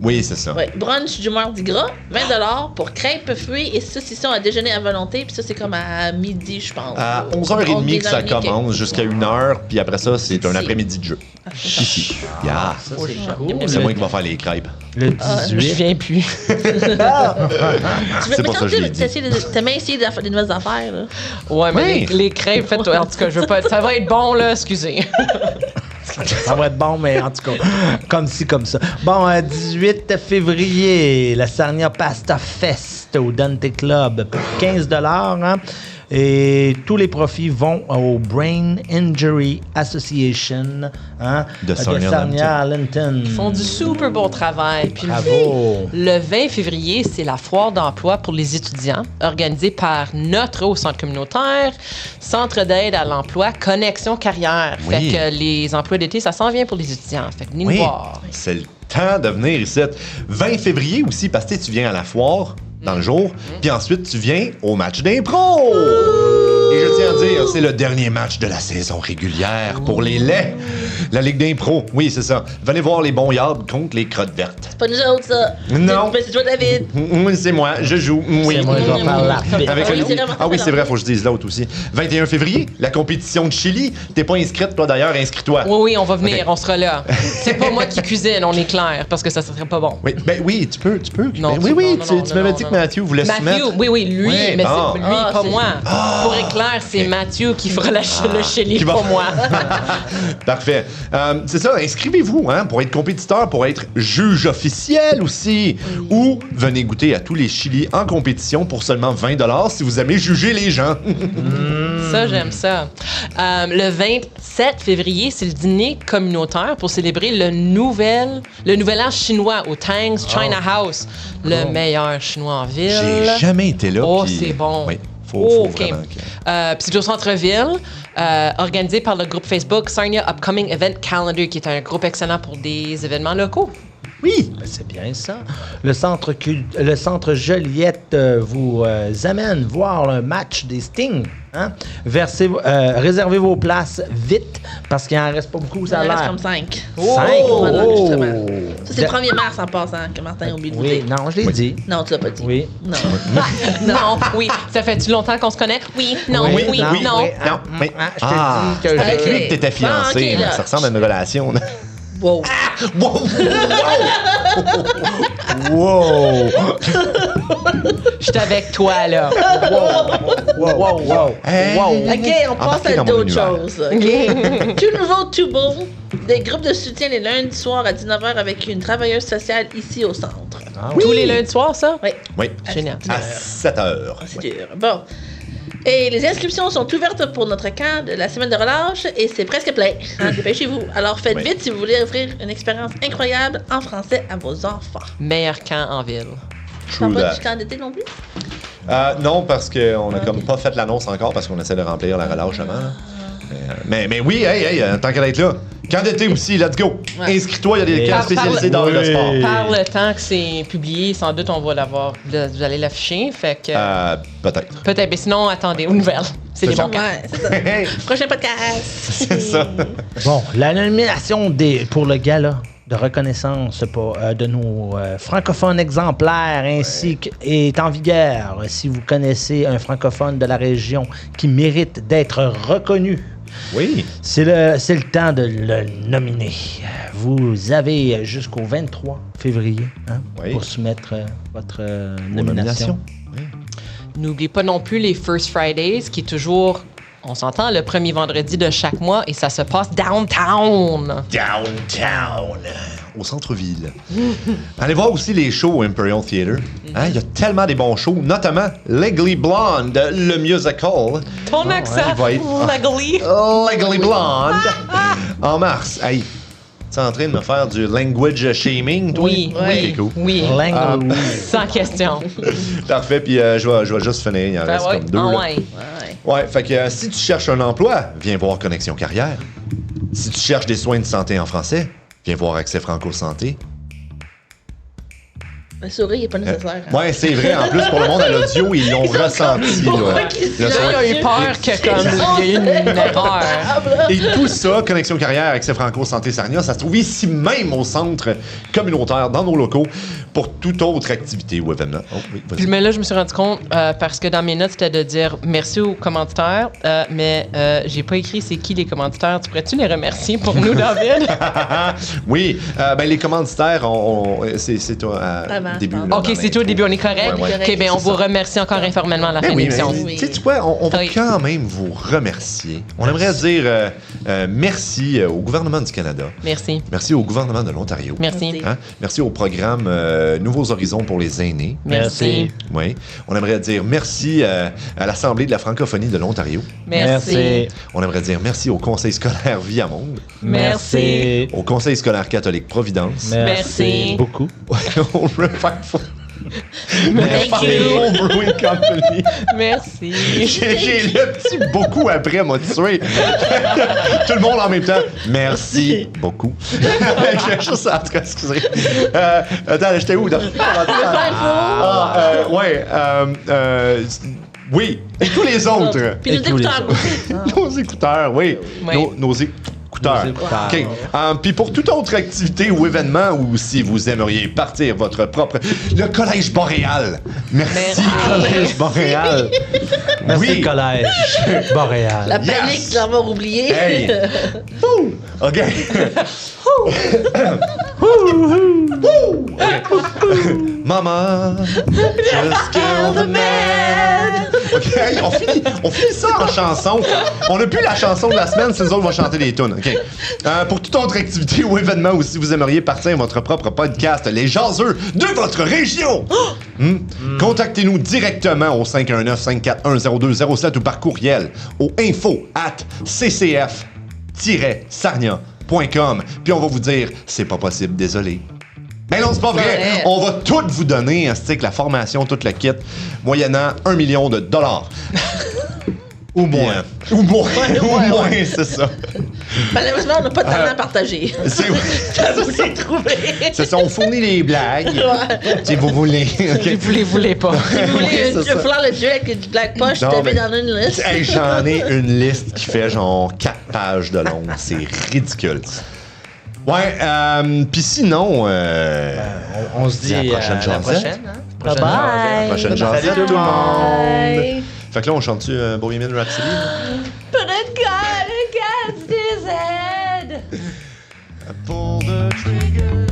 Oui, c'est ça. ouais. Brunch du Mardi Gras, 20 $ pour crêpes, fruits et saucissons à déjeuner à volonté. Puis ça, c'est comme à midi, je pense. À 11h30 que ça 11h30, commence jusqu'à 1h, puis après ça, c'est un Ici. après-midi de jeu. Ici. Yeah. Ça, c'est cool. C'est moi qui va faire les crêpes. Le Je 18. viens plus. Tu veux, C'est mais pour ça quand que je l'ai tu dit. t'as même essayé de faire des nouvelles affaires, là. Ouais, mais Oui. les crêpes, faites-toi. En tout cas, je veux pas. Ça va être bon, là, excusez. Ça va être bon, mais en tout cas, comme ci, comme ça. Bon, 18 février, la Sarnia Pasta Fest au Dante Club pour 15 $. Hein? Et tous les profits vont au Brain Injury Association hein, De Sarnia Sarnia-Arlington. Ils font du super bon travail. Puis Bravo. le 20 février, c'est la foire d'emploi pour les étudiants, organisée par notre haut centre communautaire, Centre d'aide à l'emploi, Connexion Carrière. Oui. Fait que les emplois d'été, ça s'en vient pour les étudiants. Fait que venez nous Oui, voir. c'est le temps de venir ici. 20 février aussi, parce que tu viens à la foire dans le jour, puis ensuite tu viens au match d'impro. Et je tiens à dire, c'est le dernier match de la saison régulière pour les laits. La Ligue d'impro, oui, c'est ça. Venez voir les bons yards contre les crottes vertes. C'est pas nous autres, ça. Non. C'est toi, David. Oui, c'est moi, je joue. Oui. C'est moi, je vais faire l'arbitre. Avec Ah oui, le- c'est vraiment Ah oui, ça, c'est vrai, là. faut que je dise l'autre aussi. 21 février, la compétition de Chili. T'es pas inscrite, toi d'ailleurs, inscris-toi. Oui, oui, on va venir, Ok. on sera là. C'est pas moi qui cuisine, on est clair, parce que ça serait pas bon. Oui, ben oui, tu peux. Non, Ben oui, non, tu non, m'avais non, dit non. que Mathieu voulait se Matthew, mettre. oui, lui, Ouais, mais bon. c'est lui, Ah, pas c'est- moi. Pour être clair, c'est ok. Mathieu qui fera le chéli Qui va- pour moi. Parfait. C'est ça, inscrivez-vous pour être compétiteur, pour être juge officiel aussi. Ou venez goûter à tous les chilis en compétition pour seulement 20$ si vous aimez juger les gens. Ça, j'aime ça. Le 27 février, c'est le dîner communautaire pour célébrer le nouvel an chinois au Tang's China House. Le meilleur chinois en ville. J'ai jamais été là. Oh, puis- c'est bon. Oui, faut OK. vraiment que- Puis c'est au centre-ville, organisé par le groupe Facebook Sarnia Upcoming Event Calendar, qui est un groupe excellent pour des événements locaux. Oui. Ben, c'est bien ça. Le centre Joliette vous amène voir un match des Sting. Hein? Réservez vos places vite parce qu'il en reste pas beaucoup. Ça Ça a en reste l'air. comme 5. 5. Pendant l'enregistrement. Oh. Ça, c'est le 1er mars en passant que Martin a oublié de vous Oui, dire. non, je l'ai dit. Non, tu l'as pas dit. Oui. Non. Non, oui. Ça fait-tu longtemps qu'on se connaît? Oui, non, oui, non. oui. Non, mais... Je t'ai dit que avec Ok. lui que t'étais fiancé, Bon, ok, là. ça ressemble à une relation. là. Wow. Wow! Wow! Je suis avec toi, là. wow. Hey. OK, on passe Embarquez à dans mon d'autres univers. choses. OK. Tout nouveau, tout beau. Des groupes de soutien les lundis soirs à 19h avec une travailleuse sociale ici au centre. Tous les lundis soirs, ça? Oui. Oui. Génial. À 7h. C'est dur. Bon. Et les inscriptions sont ouvertes pour notre camp de la semaine de relâche et c'est presque plein. Dépêchez-vous. Alors faites Oui. vite si vous voulez offrir une expérience incroyable en français à vos enfants. Meilleur camp en ville. T'as True pas that. du camp d'été non plus? Non, parce qu'on a Ok. comme pas fait l'annonce encore parce qu'on essaie de remplir la relâche avant. là. Mais oui, tant qu'à être là. Camp d'été aussi, let's go. Ouais. Inscris-toi, il y a des camps Parle- spécialisés dans le Oui. sport. Par le temps que c'est publié, sans doute, on va l'avoir. Vous allez l'afficher. Fait que. Peut-être. Peut-être. Mais sinon, attendez aux nouvelles. C'est des ça. bons camps. Ouais, c'est ça. Prochain podcast. C'est ça. Bon, la nomination pour le gala de reconnaissance de nos francophones exemplaires ainsi est en vigueur. Si vous connaissez un francophone de la région qui mérite d'être reconnu, Oui. c'est le temps de le nominer. Vous avez jusqu'au 23 février Oui. pour soumettre votre Aux nomination. N'oubliez pas non plus les First Fridays, qui est toujours, on s'entend, le premier vendredi de chaque mois et ça se passe downtown. Downtown. Au centre-ville. Allez voir aussi les shows au Imperial Theatre. Il y a tellement des bons shows, notamment Legally Blonde, le musical. Ton accent, il va être- legally. Legally Blonde. En mars. Hey, tu es en train de me faire du language shaming, toi? Oui, oui. Ok, cool. Oui, Language. sans question. Parfait, puis je vais juste finir. Il en Ben reste ouais. comme deux. Ah là. ouais. Ouais, fait que si tu cherches un emploi, viens voir Connexion Carrière. Si tu cherches des soins de santé en français, viens voir Accès Franco Santé. Le sourire n'est pas nécessaire. hein. Ouais, c'est vrai. En plus, pour le monde à l'audio, ils l'ont ressenti. Pourquoi Là. qu'ils se Le Là, soin- il a eu peur que comme il y a eu une erreur. Et tout ça, Connexion Carrière, Accès Franco Santé Sarnia, ça se trouve ici même au centre communautaire, dans nos locaux, pour toute autre activité ou événement. Oh, oui, vas-y. Mais là, je me suis rendu compte, parce que dans mes notes, c'était de dire merci aux commanditaires, mais j'ai pas écrit c'est qui les commanditaires. Tu pourrais-tu les remercier pour nous, David? Oui, ben, les commanditaires, c'est toi Avant, début. je pense. là, OK, dans c'est tout au début, on est correct? Ouais, ouais. OK, bien, on C'est vous ça. remercie encore informellement à la fin Ben de oui, mais l'émission. Oui. tu sais quoi, on va Oui. quand même vous remercier. On aimerait dire merci au gouvernement du Canada. Merci. Merci au gouvernement de l'Ontario. Merci. Hein? Merci au programme Nouveaux Horizons pour les aînés. Merci. Oui. On aimerait dire merci à l'Assemblée de la francophonie de l'Ontario. Merci. On aimerait dire merci au Conseil scolaire Viamonde, Merci. au Conseil scolaire catholique Providence, Merci. beaucoup. au Riverford Thank you. Brewing Company. Merci. J'ai le petit beaucoup après m'a tué. Tout le monde en même temps. Merci beaucoup. Juste ça, en tout cas, excusez. Attends, j'étais où? Oui, et tous les autres. Puis nous Et tous les écouteurs aussi. Nos écouteurs, oui. Oui. Nos écouteurs. Nos écouteurs. OK. Puis pour toute autre activité ou événement, ou si vous aimeriez partir votre propre... Le Collège Boréal. Merci. Collège Boréal. Merci, Oui. Collège Boréal. La panique Yes. de l'avoir oublié. Hey. Woo. OK. Mama, just kill the man. OK, hey, on finit ça en chanson. On n'a plus la chanson de la semaine, c'est nous autres qui vont chanter des tunes. OK. Pour toute autre activité ou événement ou si vous aimeriez partir à votre propre podcast, les jaseux de votre région, contactez-nous directement au 519-541-0207 ou par courriel au info@ccf-sarnia.com. Puis on va vous dire, c'est pas possible, désolé. Mais non, c'est pas vrai. On va tout vous donner, la formation, tout le kit, moyennant $1 million. Ou moins. Ou moins, c'est ça. Malheureusement, on n'a pas de talent à partager. C'est Ça vous est trouvé. C'est ça, on fournit les blagues. Si vous voulez. Okay. Vous les voulez pas. Si vous voulez, c'est tu vas ça. falloir le tuer avec du Black Poche, Non, je te mets mais- dans une liste. Hey, j'en ai une liste qui fait genre 4 pages de long. C'est ridicule. Ouais, pis sinon, On se dit à la prochaine à la jasette. prochaine. Hein? Bye Prochaine bye. jasette. prochaine Salut jasette, tout le monde. Bye. fait que là, on chante-tu Bohemian Rhapsody? Put a gun against his head. Pull the trigger.